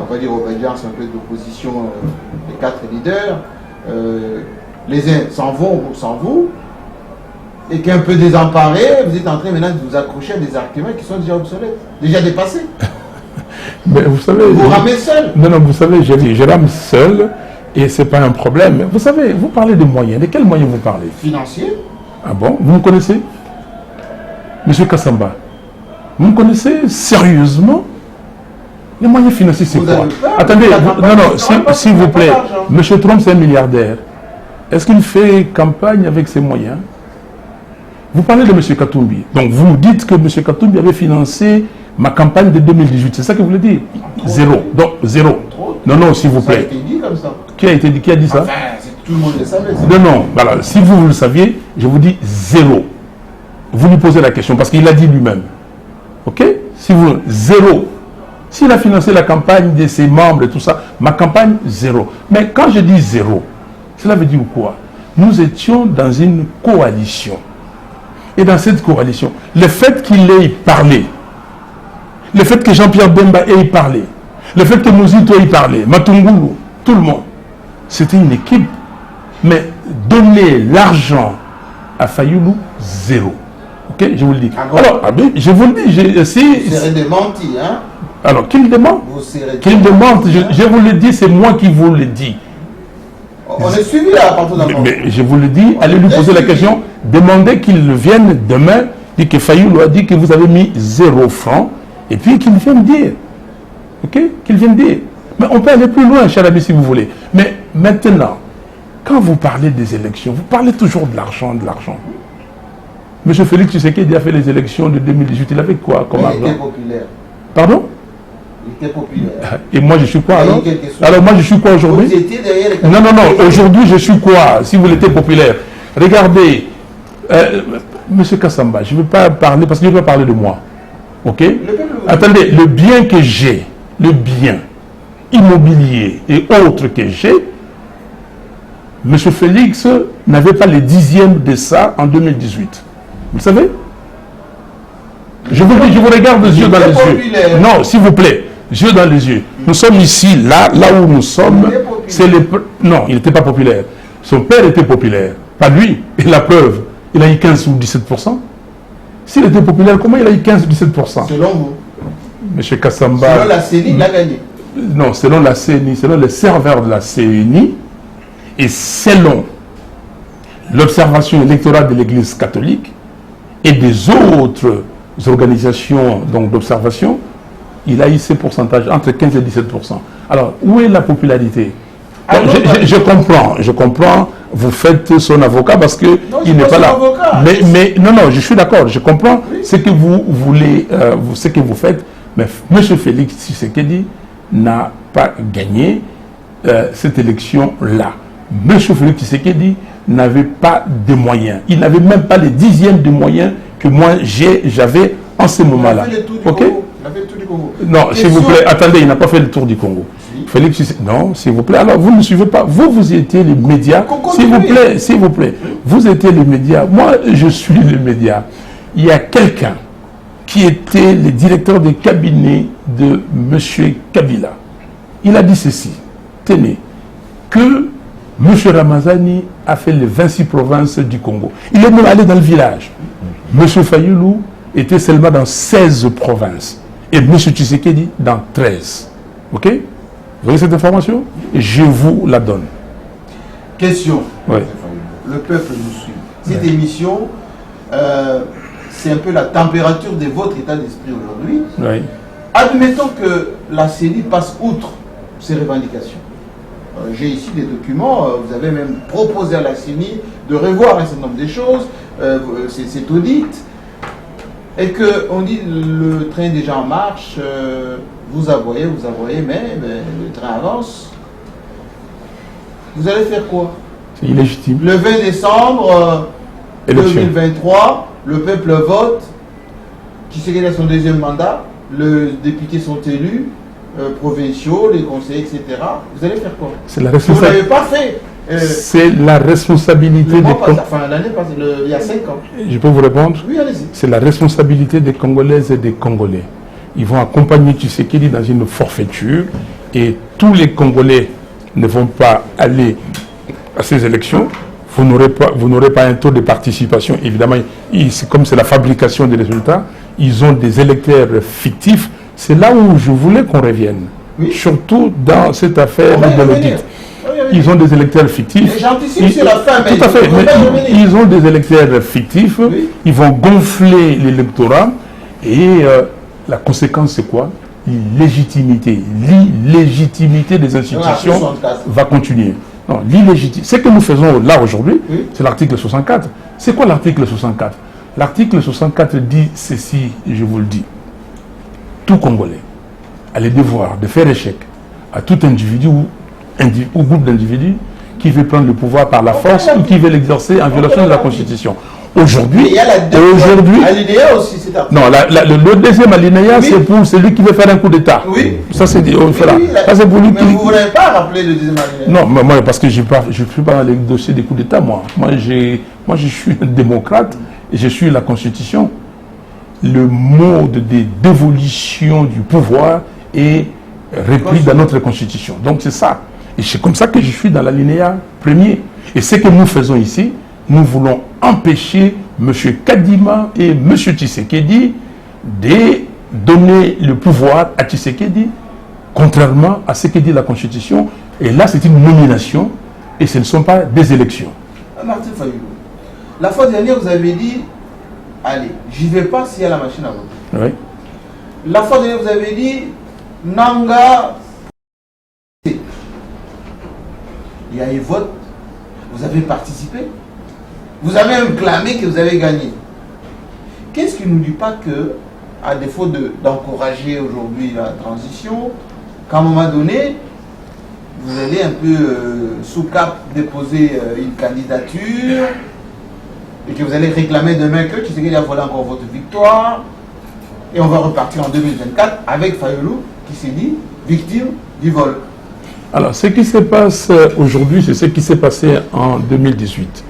on va dire, obédience un peu d'opposition, les 4 leaders, les uns s'en vont sans vous, et qu'un peu désemparé, vous êtes en train maintenant de vous accrocher à des arguments qui sont déjà obsolètes, déjà dépassés. Mais vous savez... Vous ramez seul. Non, vous savez, je rame seul, et ce n'est pas un problème. Mais vous savez, vous parlez de moyens. De quels moyens vous parlez? Financiers. Ah bon? Vous me connaissez? Monsieur Kassamba, vous me connaissez sérieusement? Les moyens financiers, c'est quoi? Attendez, non, s'il vous plaît, Monsieur Trump, c'est un milliardaire. Est-ce qu'il fait campagne avec ses moyens? Vous parlez de M. Katumbi. Donc vous dites que M. Katumbi avait financé ma campagne de 2018. C'est ça que vous voulez dire? Zéro. Donc zéro. Non, s'il vous plaît. Ça a été dit comme ça. Qui a dit ça? Enfin, tout le monde le savait. Non, voilà. Si vous le saviez, je vous dis zéro. vous lui posez la question, parce qu'il a dit lui-même. Ok? Si vous, zéro. S'il a financé la campagne de ses membres et tout ça, ma campagne, zéro. Mais quand je dis zéro, cela veut dire quoi? Nous étions dans une coalition. Et dans cette coalition, le fait qu'il ait parlé, le fait que Jean-Pierre Bemba ait parlé, le fait que Mouzito ait parlé, Matungulu, tout le monde, c'était une équipe. Mais donner l'argent à Fayoulou, zéro. Ok, je vous le dis. Alors, je vous le dis. Vous serez démenti, hein? Alors, qu'il demande? Qu'il demande, je vous le dis, c'est moi qui vous le dis. On est suivi là à partir d'un moment. Mais je vous le dis, allez lui poser la question, demandez qu'il vienne demain, dit que Fayoulou a dit que vous avez mis 0 francs, et puis qu'il vienne dire. Ok? Qu'il vienne dire. Mais on peut aller plus loin, cher ami, si vous voulez. Mais maintenant, quand vous parlez des élections, vous parlez toujours de l'argent, de l'argent. Monsieur Félix Tshisekedi a fait les élections de 2018, il avait quoi comme argent? Il était populaire. Pardon? Il était populaire. Et moi je suis quoi alors? Alors moi je suis quoi aujourd'hui? Vous étiez derrière les... Non, non, non, aujourd'hui je suis quoi si vous l'étiez populaire? Regardez, Monsieur Kassamba, je ne veux pas parler parce qu'il ne veut pas parler de moi. Ok? Attendez, le bien que j'ai, le bien immobilier et autres que j'ai, M. Félix n'avait pas les dixièmes de ça en 2018. Vous le savez? Je vous dis, je vous regarde les yeux dans les yeux. Non, s'il vous plaît, yeux dans les yeux. Nous sommes ici, là où nous sommes. C'est les... Non, il n'était pas populaire. Son père était populaire. Pas lui. Et la preuve, il a eu 15 ou 17%. S'il était populaire, comment il a eu 15 ou 17%? Selon vous? M. Kassamba... Selon la CENI, il a gagné. Non, selon la CENI, selon les serveurs de la CENI, et selon l'observation électorale de l'Église catholique et des autres organisations d'observation, il a eu ces pourcentages entre 15 et 17%. Alors, où est la popularité? Je comprends, vous faites son avocat parce qu'il n'est pas là. Mais non, je suis d'accord, je comprends ce que vous voulez, ce que vous faites, mais M. Félix Tshisekedi n'a pas gagné cette élection-là. M. Félix Tshisekedi n'avait pas de moyens. Il n'avait même pas les dixièmes de moyens que moi j'avais en ce moment-là. Ok? Non, s'il vous plaît, attendez, il n'a pas fait le tour du Congo. Félix Tshisekedi, non, s'il vous plaît. Alors, vous ne suivez pas. Vous étiez les médias. S'il vous plaît. Vous étiez les médias. Moi, je suis les médias. Il y a quelqu'un qui était le directeur de cabinet de M. Kabila. Il a dit ceci. Tenez, que M. Ramazani a fait les 26 provinces du Congo. Il est même allé dans le village. M. Fayoulou était seulement dans 16 provinces. Et M. Tshisekedi dans 13. Ok? Vous voyez cette information? Je vous la donne. Question. Oui. Le peuple nous suit. Cette émission, c'est un peu la température de votre état d'esprit aujourd'hui. Oui. Admettons que la CENI passe outre ces revendications. J'ai ici des documents, vous avez même proposé à la CENI de revoir un certain nombre de choses, c'est audit, et qu'on dit le train est déjà en marche, vous aboyez, mais le train avance. Vous allez faire quoi? C'est illégitime. Le 20 décembre 2023, le peuple vote, Tshisekedi a son deuxième mandat, les députés sont élus, provinciaux, les conseillers, etc. Vous allez faire quoi? C'est la Vous ne l'avez pas fait. C'est la responsabilité des Congolais. L'année passée, il y a 5 ans. Je peux vous répondre? Oui, allez-y. C'est la responsabilité des Congolaises et des Congolais. Ils vont accompagner Tshisekedi dans une forfaiture et tous les Congolais ne vont pas aller à ces élections. Vous n'aurez pas un taux de participation. Évidemment, comme c'est la fabrication des résultats, ils ont des électeurs fictifs. C'est là où je voulais qu'on revienne. Oui. Surtout dans cette affaire de l'audit. Ils ont des électeurs fictifs. J'anticipe sur la fin, tout à fait. Mais ils ont des électeurs fictifs. Oui. Ils vont gonfler l'électorat. Et la conséquence, c'est quoi? L'illégitimité. L'illégitimité des institutions va continuer. Non, l'illégitime. Ce que nous faisons là aujourd'hui, oui, c'est l'article 64. C'est quoi l'article 64? L'article 64 dit ceci, je vous le dis. Tout Congolais a le devoir de faire échec à tout individu ou groupe d'individus qui veut prendre le pouvoir par la force ou qui veut l'exercer en violation de la Constitution. Aujourd'hui, il y a la deuxième alinéa aussi, c'est article. Non, le deuxième alinéa, oui. C'est pour celui qui veut faire un coup d'État. Oui. Ça, c'est dit. Oui, ça, c'est pour lui mais qui... vous ne voulez pas rappeler le deuxième alinéa? Non, mais moi, parce que je ne suis pas dans les dossiers des coups d'État, moi. Moi, je suis un démocrate et je suis la Constitution. Le mode de dévolution du pouvoir est repris dans notre Constitution. Donc, c'est ça. Et c'est comme ça que je suis dans l'alinéa premier. Et ce que nous faisons ici, nous voulons empêcher M. Kadima et M. Tshisekedi de donner le pouvoir à Tshisekedi, contrairement à ce que dit la Constitution. Et là, c'est une nomination et ce ne sont pas des élections. Martin Fayulu, la fois dernière, vous avez dit, allez, j'y vais pas s'il y a la machine à voter. Oui. La fois dernière, vous avez dit, Nanga, il y a eu vote, vous avez participé. Vous avez même clamé que vous avez gagné. Qu'est-ce qui ne nous dit pas que, à défaut d'encourager aujourd'hui la transition, qu'à un moment donné, vous allez un peu sous cap déposer une candidature et que vous allez réclamer demain que Tshisekedi a volé encore votre victoire et on va repartir en 2024 avec Fayulu qui s'est dit victime du vol. Alors, ce qui se passe aujourd'hui, c'est ce qui s'est passé en 2018.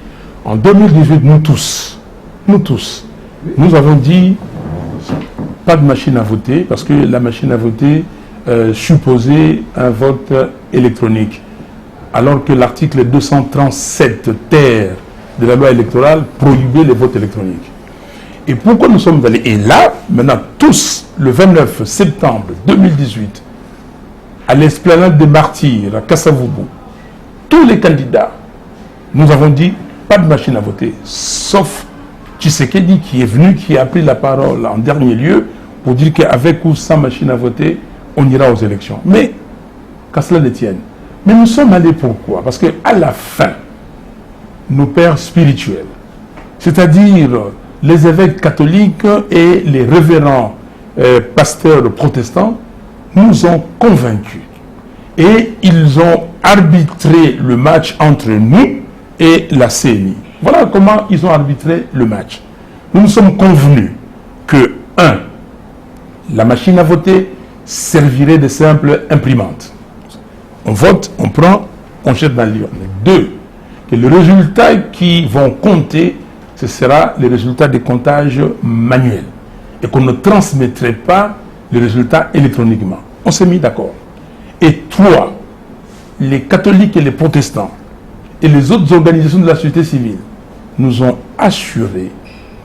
En 2018, nous tous, oui. Nous avons dit pas de machine à voter parce que la machine à voter supposait un vote électronique. Alors que l'article 237 ter de la loi électorale prohibait les votes électroniques. Et pourquoi nous sommes allés? Et là, maintenant, tous, le 29 septembre 2018, à l'esplanade des martyrs, à Kassavoubou, tous les candidats, nous avons dit pas de machine à voter, sauf Tshisekedi qui est venu, qui a pris la parole en dernier lieu pour dire qu'avec ou sans machine à voter, on ira aux élections. Mais, qu'à cela ne tienne. Mais nous sommes allés pourquoi? Parce qu'à la fin, nos pères spirituels, c'est-à-dire les évêques catholiques et les révérends pasteurs protestants, nous ont convaincus. Et ils ont arbitré le match entre nous et la CNI. Voilà comment ils ont arbitré le match. Nous nous sommes convenus que, 1, la machine à voter servirait de simple imprimante. On vote, on prend, on jette dans l'urne. 2, que les résultats qui vont compter, ce sera les résultats des comptages manuels. Et qu'on ne transmettrait pas les résultats électroniquement. On s'est mis d'accord. Et 3, les catholiques et les protestants et les autres organisations de la société civile nous ont assuré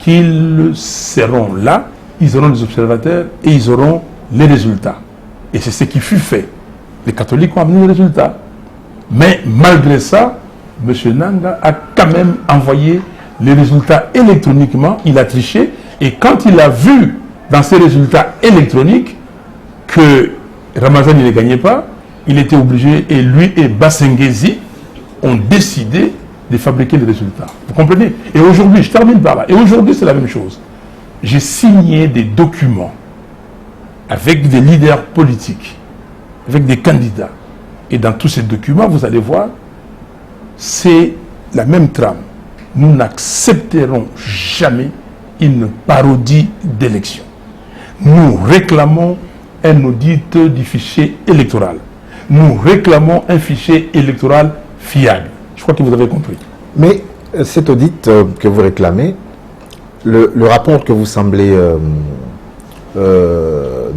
qu'ils seront là, ils auront des observateurs et ils auront les résultats. Et c'est ce qui fut fait. Les catholiques ont amené les résultats. Mais malgré ça, M. Nanga a quand même envoyé les résultats électroniquement, il a triché, et quand il a vu dans ces résultats électroniques que Ramazani ne gagnait pas, il était obligé, et lui et Bassengezi ont décidé de fabriquer les résultats. Vous comprenez? Et aujourd'hui, je termine par là, et aujourd'hui c'est la même chose. J'ai signé des documents avec des leaders politiques, avec des candidats. Et dans tous ces documents, vous allez voir, c'est la même trame. Nous n'accepterons jamais une parodie d'élection. Nous réclamons un audit du fichier électoral. Nous réclamons un fichier électoral fiable. Je crois que vous avez compris. Mais cet audit que vous réclamez, le rapport que vous semblez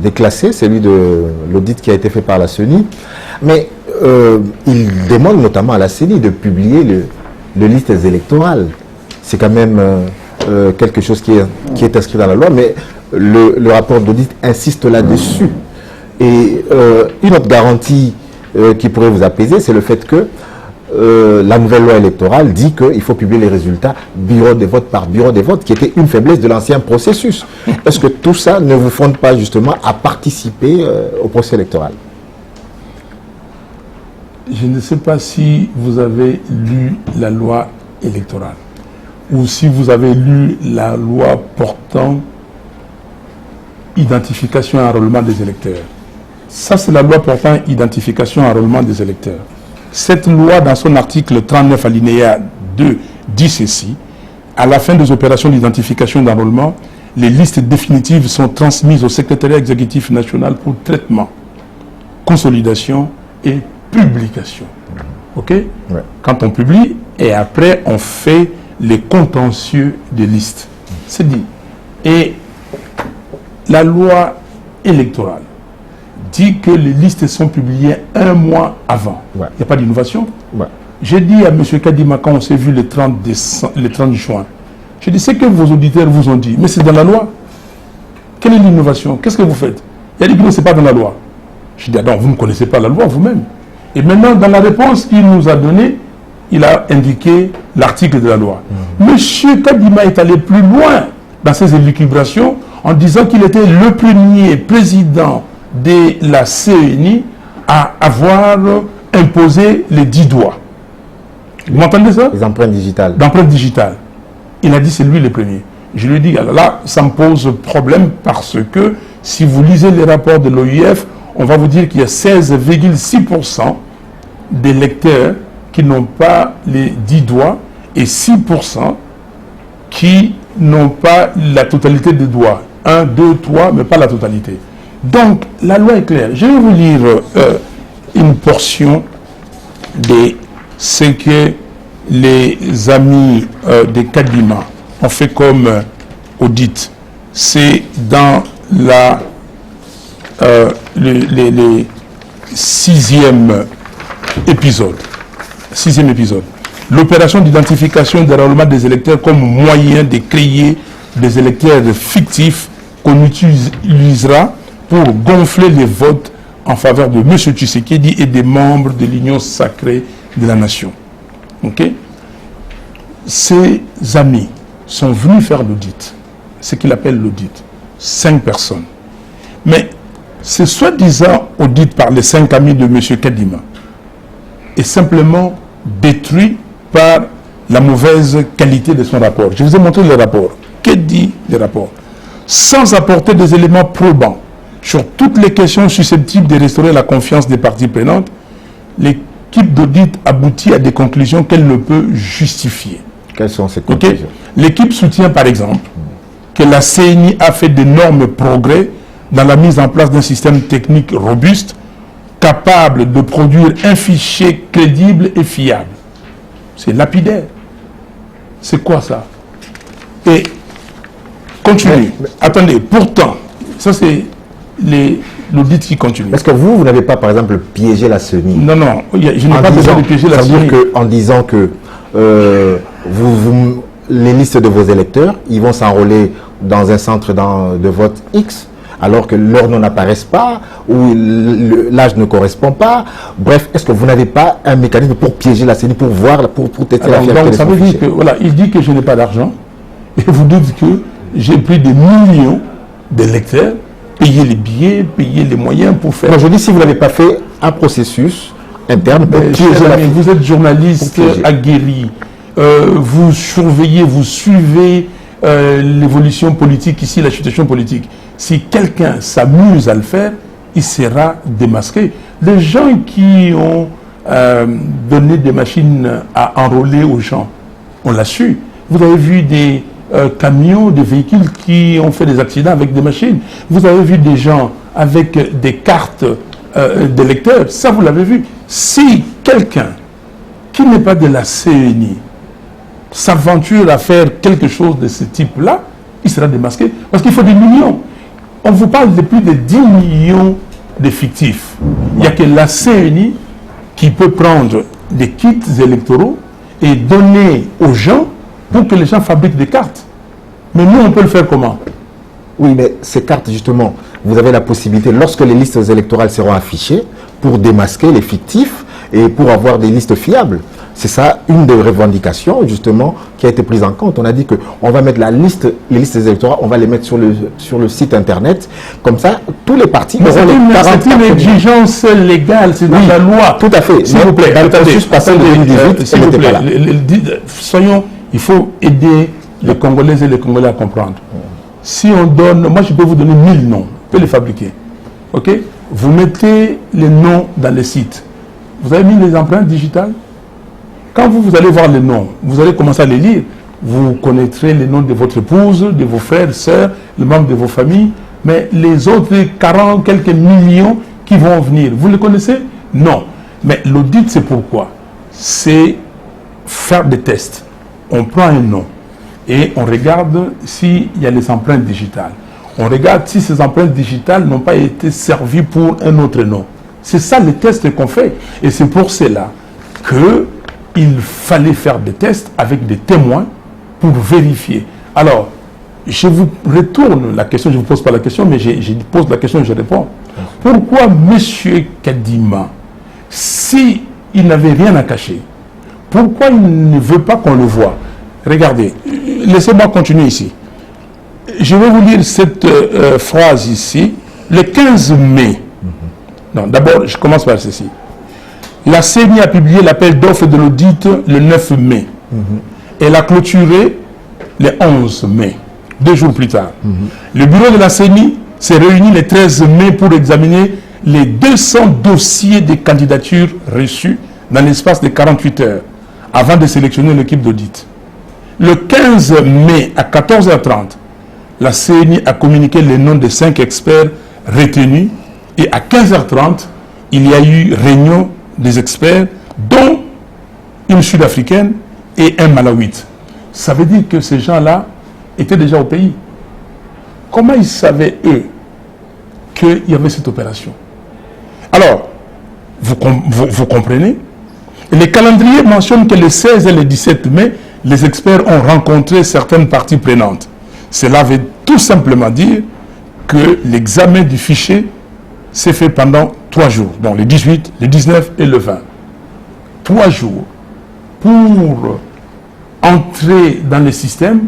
déclasser, celui de l'audit qui a été fait par la CENI, mais il demande notamment à la CENI de publier les listes électorales. C'est quand même quelque chose qui est inscrit dans la loi, mais le rapport d'audit insiste là-dessus. Et une autre garantie qui pourrait vous apaiser, c'est le fait que la nouvelle loi électorale dit qu'il faut publier les résultats bureau de vote par bureau de vote, qui était une faiblesse de l'ancien processus. Est-ce que tout ça ne vous fonde pas justement à participer au processus électoral? Je ne sais pas si vous avez lu la loi électorale ou si vous avez lu la loi portant identification et enrôlement des électeurs. Ça, c'est la loi portant identification et enrôlement des électeurs. Cette loi, dans son article 39 alinéa 2, dit ceci, À la fin des opérations d'identification et d'enrôlement, les listes définitives sont transmises au secrétariat exécutif national pour traitement, consolidation et publication. OK? Ouais. Quand on publie, et après on fait les contentieux des listes. C'est dit. Et la loi électorale dit que les listes sont publiées un mois avant. Ouais. Il n'y a pas d'innovation. Ouais. J'ai dit à M. Kadima quand on s'est vu le 30 juin, j'ai dit, c'est que vos auditeurs vous ont dit, mais c'est dans la loi. Quelle est l'innovation? Qu'est-ce que vous faites? Il a dit que non, ce n'est pas dans la loi. Je dis, ah non, vous ne connaissez pas la loi vous-même. Et maintenant, dans la réponse qu'il nous a donnée, il a indiqué l'article de la loi. Monsieur Kadima est allé plus loin dans ses élucubrations en disant qu'il était le premier président de la CENI à avoir imposé les 10 doigts. Vous m'entendez ça? Les empreintes digitales. D'empreintes digitales. Il a dit c'est lui le premier. Je lui ai dit, alors là, ça me pose problème parce que si vous lisez les rapports de l'OIF, on va vous dire qu'il y a 16,6% des lecteurs qui n'ont pas les 10 doigts et 6% qui n'ont pas la totalité des doigts. 1, 2, 3, mais pas la totalité. Donc, la loi est claire. Je vais vous lire une portion de ce que les amis de Kadima ont fait comme audit. C'est dans la les 6e épisode. 6e épisode. L'opération d'identification et de renouvellement des électeurs comme moyen de créer des électeurs fictifs qu'on utilisera pour gonfler les votes en faveur de M. Tshisekedi et des membres de l'Union sacrée de la nation. Ok? Ces amis sont venus faire l'audit, ce qu'il appelle l'audit. 5 personnes. Mais ce soi-disant audit par les 5 amis de M. Kadima est simplement détruit par la mauvaise qualité de son rapport. Je vous ai montré le rapport. Que dit le rapport? Sans apporter des éléments probants sur toutes les questions susceptibles de restaurer la confiance des parties prenantes, l'équipe d'audit aboutit à des conclusions qu'elle ne peut justifier. Quelles sont ces conclusions? L'équipe soutient par exemple que la CENI a fait d'énormes progrès dans la mise en place d'un système technique robuste capable de produire un fichier crédible et fiable. C'est lapidaire. C'est quoi ça? Et continue. Attendez, pourtant, ça c'est l'audit qui continue. Est-ce que vous n'avez pas, par exemple, piégé la CENI? Non, non, je n'ai pas besoin de piéger la CENI. Ça veut dire qu'en disant que les listes de vos électeurs, ils vont s'enrôler dans un centre de vote X, alors que leurs noms n'apparaissent pas, ou l'âge ne correspond pas. Bref, est-ce que vous n'avez pas un mécanisme pour piéger la CENI, pour voir, pour tester la fiabilité de ça veut dire que, voilà, il dit que je n'ai pas d'argent, et vous dites que j'ai pris des millions d'électeurs, payé les billets, payé les moyens pour faire... Non, je dis si vous n'avez pas fait un processus interne pour piéger la CENI. Vous êtes journaliste aguerri, vous surveillez, vous suivez l'évolution politique ici, la situation politique. Si quelqu'un s'amuse à le faire, il sera démasqué. Les gens qui ont donné des machines à enrôler aux gens, on l'a su. Vous avez vu des camions, des véhicules qui ont fait des accidents avec des machines. Vous avez vu des gens avec des cartes d'électeurs. Ça, vous l'avez vu. Si quelqu'un qui n'est pas de la CENI s'aventure à faire quelque chose de ce type-là, il sera démasqué. Parce qu'il faut des millions. On vous parle de plus de 10 millions de fictifs. Il n'y a que la CENI qui peut prendre des kits électoraux et donner aux gens pour que les gens fabriquent des cartes. Mais nous, on peut le faire comment? Oui, mais ces cartes, justement, vous avez la possibilité, lorsque les listes électorales seront affichées, pour démasquer les fictifs et pour avoir des listes fiables. C'est ça, une des revendications, justement, qui a été prise en compte. On a dit qu'on va mettre les listes électorales, on va les mettre sur le site Internet. Comme ça, tous les partis... C'est une exigence légale, c'est dans la loi. Tout à fait. S'il vous plaît, attendez, s'il vous plaît, soyons, il faut aider les Congolais et les Congolais à comprendre. Si on donne, moi je peux vous donner 1000 noms, je peux les fabriquer. Ok? Vous mettez les noms dans les sites. Vous avez mis les empreintes digitales? Quand vous allez voir les noms, vous allez commencer à les lire. vous connaîtrez les noms de votre épouse, de vos frères, sœurs, les membres de vos familles, mais les autres 40, quelques millions qui vont venir, vous les connaissez? Non. Mais l'audit, c'est pourquoi? C'est faire des tests. On prend un nom et on regarde s'il y a les empreintes digitales. On regarde si ces empreintes digitales n'ont pas été servies pour un autre nom. C'est ça les tests qu'on fait. Et c'est pour cela qu'il fallait faire des tests avec des témoins pour vérifier. Alors, je vous retourne la question, je ne vous pose pas la question, mais je pose la question et je réponds. Pourquoi M. Kadima, s'il n'avait rien à cacher, pourquoi il ne veut pas qu'on le voie? Regardez, laissez-moi continuer ici. Je vais vous lire cette phrase ici. Le 15 mai, non, d'abord, je commence par ceci. La CENI a publié l'appel d'offres de l'audit le 9 mai. Elle a clôturé le 11 mai, 2 jours plus tard. Le bureau de la CENI s'est réuni le 13 mai pour examiner les 200 dossiers de candidatures reçus dans l'espace de 48 heures avant de sélectionner l'équipe d'audit. Le 15 mai à 14h30, la CENI a communiqué les noms de 5 experts retenus et à 15h30, il y a eu réunion des experts, dont une Sud-Africaine et un Malawite. Ça veut dire que ces gens-là étaient déjà au pays. Comment ils savaient, eux, qu'il y avait cette opération? Alors, vous comprenez? Les calendriers mentionnent que le 16 et le 17 mai, les experts ont rencontré certaines parties prenantes. Cela veut tout simplement dire que l'examen du fichier s'est fait pendant 3 jours. Donc le 18, le 19 et le 20. 3 jours pour entrer dans le système,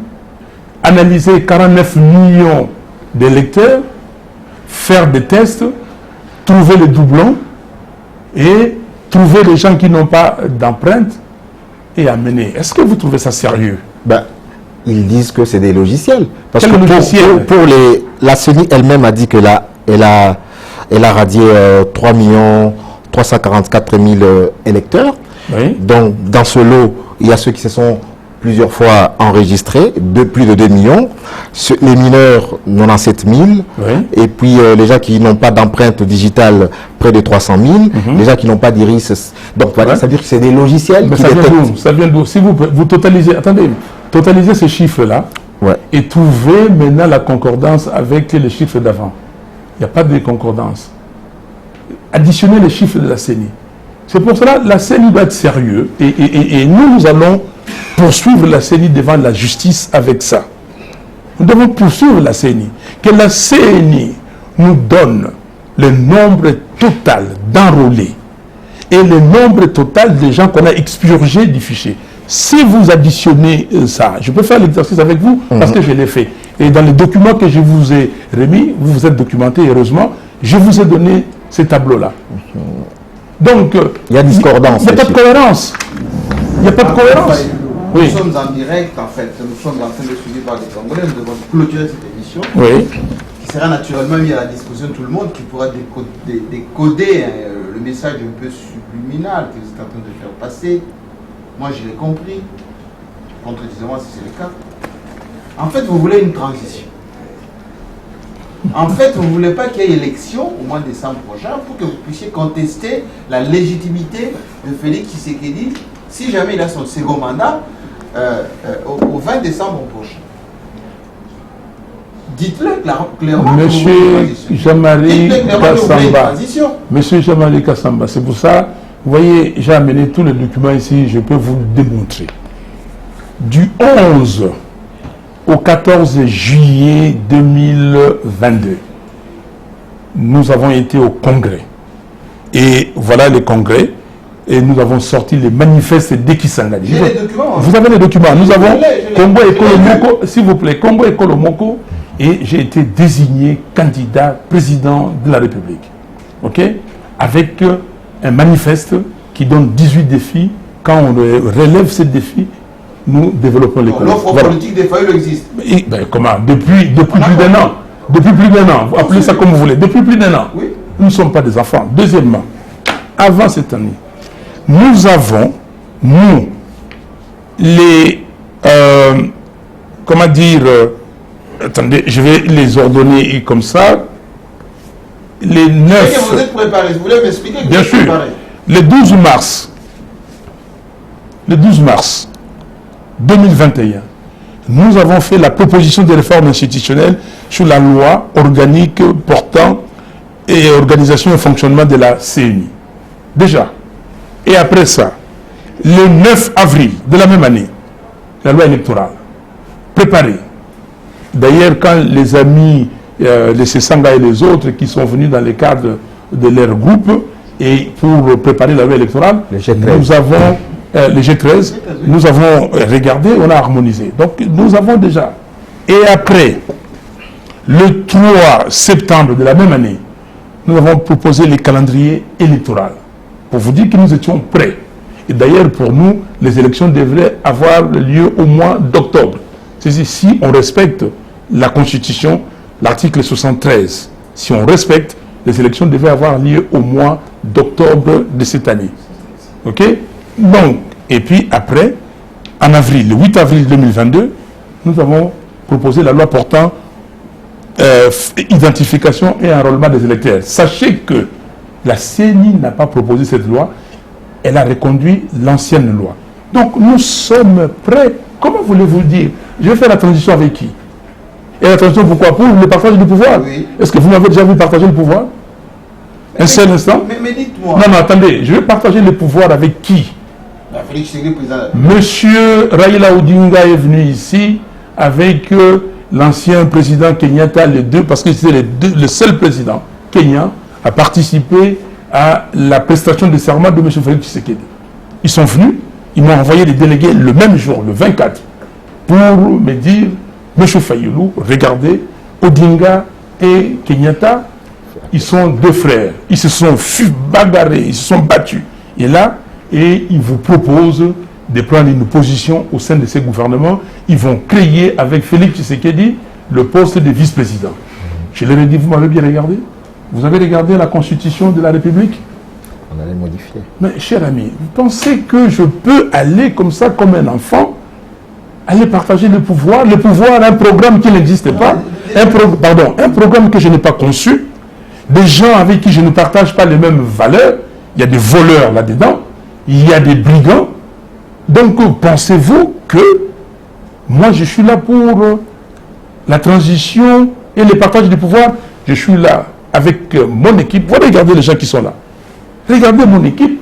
analyser 49 millions d'électeurs, faire des tests, trouver les doublons et trouver les gens qui n'ont pas d'empreinte et amener. Est-ce que vous trouvez ça sérieux? Ils disent que c'est des logiciels. Parce Quel que logiciel? la CENI elle-même a dit qu'elle a radié 3 344 000 électeurs. Oui. Donc, dans ce lot, il y a ceux qui se sont plusieurs fois enregistrés, plus de 2 millions. Les mineurs, 97 000. Oui. Et puis, les gens qui n'ont pas d'empreinte digitale, près de 300 000. Les gens qui n'ont pas d'iris. Donc, voilà, ça veut dire que c'est des logiciels Mais qui ça vient détectent. d'où? Ça vient d'où? Si vous totalisez, attendez, totalisez ces chiffres-là et trouvez maintenant la concordance avec les chiffres d'avant. Il n'y a pas de concordance. Additionnez les chiffres de la CENI. C'est pour cela que la CENI doit être sérieux et nous allons poursuivre la CENI devant la justice avec ça. Nous devons poursuivre la CENI. Que la CENI nous donne le nombre total d'enrôlés et le nombre total de gens qu'on a expurgés du fichier. Si vous additionnez ça, je peux faire l'exercice avec vous parce que je l'ai fait. Et dans les documents que je vous ai remis, vous vous êtes documenté, heureusement, je vous ai donné ces tableaux-là. Donc, il y a discordance. Il n'y a pas de cohérence. Il n'y a pas de cohérence. Nous sommes en direct, en fait. Nous sommes en train de suivre par des Congolais. Nous devons clôturer cette émission. Oui. Qui sera naturellement mis à la disposition de tout le monde, qui pourra décoder le message un peu subliminal que vous êtes en train de faire passer. Moi, je l'ai compris. Contredisez-moi si c'est le cas. En fait, vous voulez une transition. En fait, vous ne voulez pas qu'il y ait élection au mois de décembre prochain pour que vous puissiez contester la légitimité de Félix Tshisekedi si jamais il a son second mandat au 20 décembre prochain. Dites-le clairement. Monsieur Jean-Marie Kassamba. Monsieur Jean-Marie Kassamba, c'est pour ça, vous voyez, j'ai amené tous les documents ici, je peux vous le démontrer. Du 11 au 14 juillet 2022, nous avons été au Congrès. Et voilà le Congrès. Et nous avons sorti les manifestes d'Ekisangani. Vous avez les documents. Nous avons Congo et Kolomoko, s'il vous plaît, Congo et Kolomoko. Et j'ai été désigné candidat président de la République. OK? Avec un manifeste qui donne 18 défis. Quand on relève ces défis, nous développons l'économie. L'offre politique des failles existe. Comment? Depuis plus d'un an. Depuis plus d'un an. Vous appelez ça comme vous voulez. Depuis plus d'un an. Oui. Nous ne sommes pas des enfants. Deuxièmement, avant cette année, nous avons, les comment dire, attendez, je vais les ordonner comme ça. Les 9... Vous êtes préparé, vous voulez m'expliquer que bien vous êtes sûr, préparé. le 12 mars 2021, nous avons fait la proposition de réforme institutionnelle sur la loi organique portant et organisation et fonctionnement de la CENI. Déjà. Et après ça, le 9 avril de la même année, la loi électorale, préparée. D'ailleurs, quand les amis, les Sesanga et les autres qui sont venus dans le cadre de leur groupe et pour préparer la loi électorale, nous avons, les G13, nous avons regardé, on a harmonisé. Donc, nous avons déjà. Et après, le 3 septembre de la même année, nous avons proposé le calendrier électoral. Pour vous dire que nous étions prêts. Et d'ailleurs, pour nous, les élections devraient avoir lieu au mois d'octobre. C'est-à-dire, si on respecte la Constitution, l'article 73, si on respecte, les élections devaient avoir lieu au mois d'octobre de cette année. OK? Donc, et puis après, en avril, le 8 avril 2022, nous avons proposé la loi portant identification et enrôlement des électeurs. Sachez que la CENI n'a pas proposé cette loi, elle a reconduit l'ancienne loi. Donc nous sommes prêts. Comment voulez-vous dire? Je vais faire la transition avec qui? Et la transition pourquoi? Pour le partage du pouvoir. Oui. Est-ce que vous m'avez déjà vu partager le pouvoir? Un seul instant? Mais dites-moi. Non, non, attendez. Je vais partager le pouvoir avec qui? Monsieur Raila Odinga est venu ici avec l'ancien président Kenyatta, les deux, parce que c'était le seul président kenyan à participer à la prestation de serment de M. Félix Tshisekedi. Ils sont venus, ils m'ont envoyé des délégués le même jour, le 24, pour me dire, M. Fayulu, regardez, Odinga et Kenyatta, ils sont deux frères, ils se sont bagarrés, ils se sont battus. Et là, et ils vous proposent de prendre une position au sein de ces gouvernements. Ils vont créer avec Félix Tshisekedi le poste de vice-président. Je leur ai dit, vous m'avez bien regardé? Vous avez regardé la Constitution de la République? On allait modifier. Mais cher ami, vous pensez que je peux aller comme ça, comme un enfant, aller partager le pouvoir un programme qui n'existe pas, un programme que je n'ai pas conçu, des gens avec qui je ne partage pas les mêmes valeurs, il y a des voleurs là-dedans, il y a des brigands. Donc, pensez-vous que moi, je suis là pour la transition et le partage du pouvoir? Je suis là avec mon équipe. Vous regardez les gens qui sont là. Regardez mon équipe.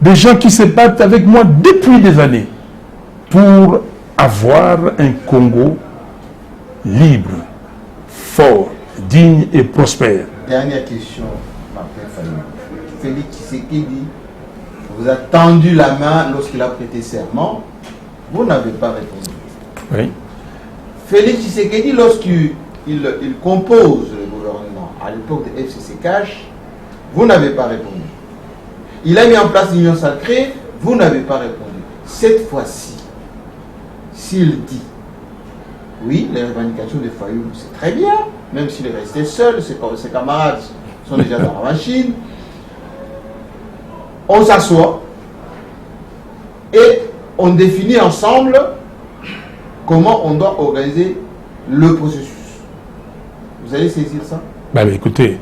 Des gens qui se battent avec moi depuis des années pour avoir un Congo libre, fort, digne et prospère. Dernière question, Martin Fayulu. Félix Tshisekedi vous a tendu la main lorsqu'il a prêté serment. Vous n'avez pas répondu. Oui. Félix Tshisekedi, lorsqu'il compose le gouvernement, à l'époque de FCC Cash, vous n'avez pas répondu. Il a mis en place l'union sacrée, vous n'avez pas répondu. Cette fois-ci, s'il dit, oui, les revendications de Fayulu, c'est très bien, même s'il est resté seul, ses camarades sont déjà dans la machine, on s'assoit et on définit ensemble comment on doit organiser le processus. Vous allez saisir ça? Ben, écoutez,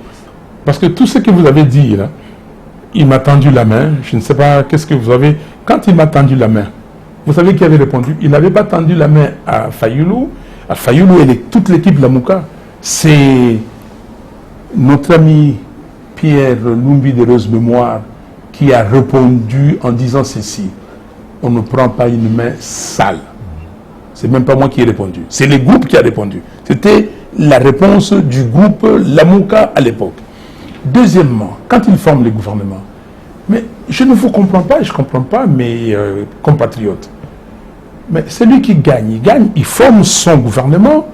parce que tout ce que vous avez dit, là, il m'a tendu la main, je ne sais pas qu'est-ce que vous avez... Quand il m'a tendu la main, vous savez qui avait répondu? Il n'avait pas tendu la main à Fayulu et toute l'équipe Lamouka. C'est notre ami Pierre Lumbi de Rose Mémoire qui a répondu en disant ceci: on ne prend pas une main sale. C'est même pas moi qui ai répondu, c'est le groupe qui a répondu. C'était la réponse du groupe Lamouka à l'époque. Deuxièmement, quand ils forment les gouvernements, mais je ne vous comprends pas, je ne comprends pas mes compatriotes. Mais celui qui gagne, il forme son gouvernement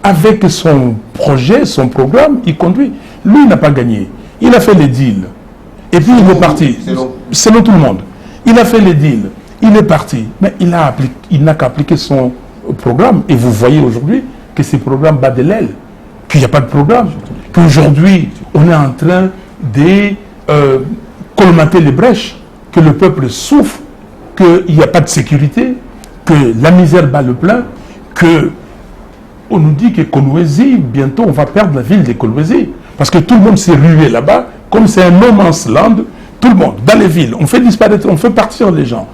avec son projet, son programme, il conduit. Lui, il n'a pas gagné. Il a fait les deals. Et puis il est parti. Selon tout le monde. Il a fait les deals. Il est parti. Mais il n'a qu'à appliquer son programme. Et vous voyez aujourd'hui que ce programme bat de l'aile. Qu'il n'y a pas de programme. Qu'aujourd'hui, on est en train de colmater les brèches. Que le peuple souffre. Qu'il n'y a pas de sécurité. que la misère bat le plein, que on nous dit que Kolwezi, bientôt on va perdre la ville de Kolwezi. Parce que tout le monde s'est rué là-bas, comme c'est un no man's land, tout le monde, dans les villes, on fait disparaître, on fait partir les gens.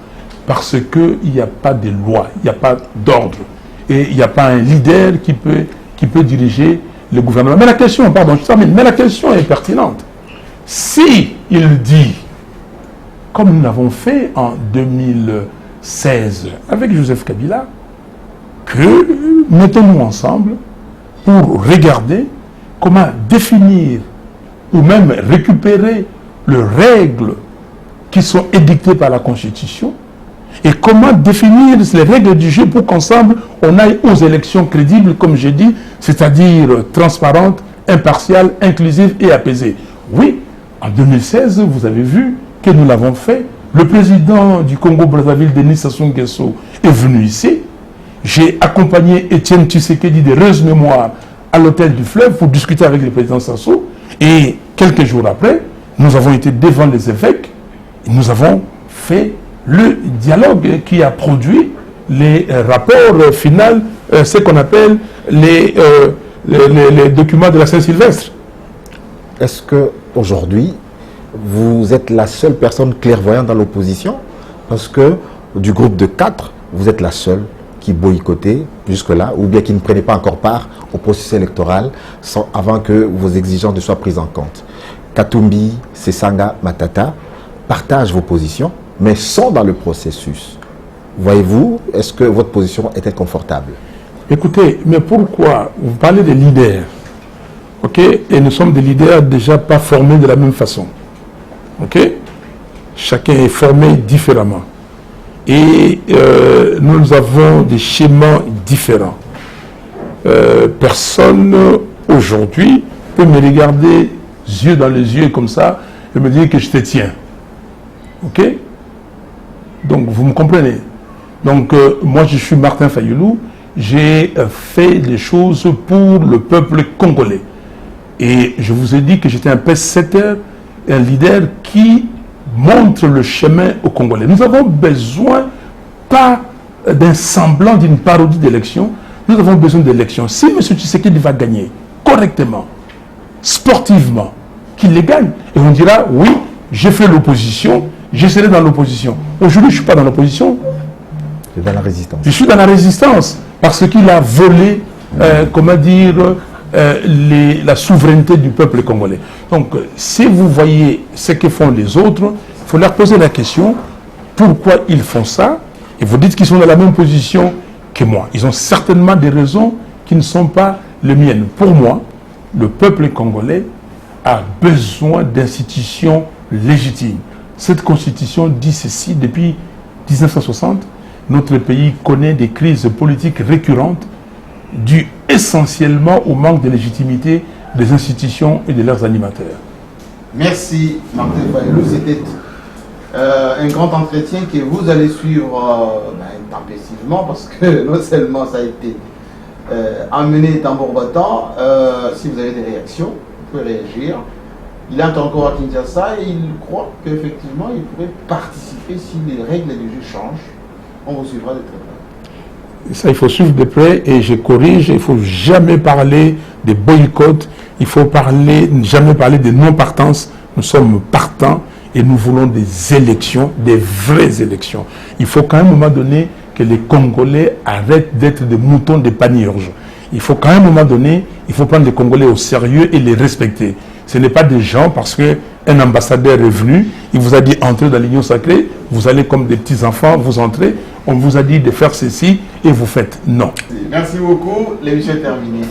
Parce qu'il n'y a pas de loi, il n'y a pas d'ordre. Et il n'y a pas un leader qui peut diriger le gouvernement. Mais la question, pardon, je termine, mais la question est pertinente. Si il dit, comme nous l'avons fait en 2016 avec Joseph Kabila, que mettons-nous ensemble pour regarder comment définir ou même récupérer les règles qui sont édictées par la Constitution et comment définir les règles du jeu pour qu'ensemble on aille aux élections crédibles, comme j'ai dit, c'est-à-dire transparentes, impartiales, inclusives et apaisées. Oui, en 2016, vous avez vu que nous l'avons fait. Le président du Congo-Brazzaville, Denis Sassou Nguesso, est venu ici. J'ai accompagné Étienne Tshisekedi de Heureuse Mémoire à l'hôtel du Fleuve pour discuter avec le président Sassou. Et quelques jours après, nous avons été devant les évêques et nous avons fait le dialogue qui a produit les rapports finaux, ce qu'on appelle les documents de la Saint-Sylvestre. Est-ce qu'aujourd'hui, vous êtes la seule personne clairvoyante dans l'opposition? Parce que du groupe de 4, vous êtes la seule qui boycottait jusque-là, ou bien qui ne prenait pas encore part au processus électoral avant que vos exigences ne soient prises en compte. Katumbi, Sesanga, Matata partagent vos positions, mais sont dans le processus. Voyez-vous, est-ce que votre position était confortable? Écoutez, mais pourquoi? Vous parlez des leaders, ok? Et nous sommes des leaders déjà pas formés de la même façon, ok? Chacun est formé différemment. Et nous avons des schémas différents. Personne aujourd'hui peut me regarder yeux dans les yeux comme ça et me dire que je te tiens. Ok? Donc vous me comprenez. Donc moi je suis Martin Fayulu, j'ai fait des choses pour le peuple congolais. Et je vous ai dit que j'étais un pace-setter, un leader qui montre le chemin aux Congolais. Nous avons besoin, pas d'un semblant, d'une parodie d'élection, nous avons besoin d'élections. Si M. Tshisekedi va gagner correctement, sportivement, qu'il les gagne, et on dira, oui, j'ai fait l'opposition, je serai dans l'opposition. Aujourd'hui, je ne suis pas dans l'opposition. Je suis dans la résistance. Je suis dans la résistance, parce qu'il a volé, comment dire, la souveraineté du peuple congolais. Donc, si vous voyez ce que font les autres, il faut leur poser la question, pourquoi ils font ça? Et vous dites qu'ils sont dans la même position que moi. Ils ont certainement des raisons qui ne sont pas les miennes. Pour moi, le peuple congolais a besoin d'institutions légitimes. Cette constitution dit ceci: depuis 1960, notre pays connaît des crises politiques récurrentes dues essentiellement au manque de légitimité des institutions et de leurs animateurs. Merci Martin Fayulu, c'était un grand entretien que vous allez suivre intempestivement parce que non seulement ça a été emmené tambour battant, si vous avez des réactions, vous pouvez réagir. Il entre encore à Kinshasa et il croit qu'effectivement il pourrait participer si les règles du jeu changent. On vous suivra de très près. Ça, il faut suivre de près et je corrige, il ne faut jamais parler de boycott, il faut jamais parler de non-partance. Nous sommes partants et nous voulons des élections, des vraies élections. Il faut qu'à un moment donné que les Congolais arrêtent d'être des moutons de panurge. Il faut qu'à un moment donné, il faut prendre les Congolais au sérieux et les respecter. Ce n'est pas des gens parce qu'un ambassadeur est venu, il vous a dit entrez dans l'union sacrée, vous allez comme des petits enfants, vous entrez, on vous a dit de faire ceci et vous faites. Non. Merci beaucoup, l'émission est terminée.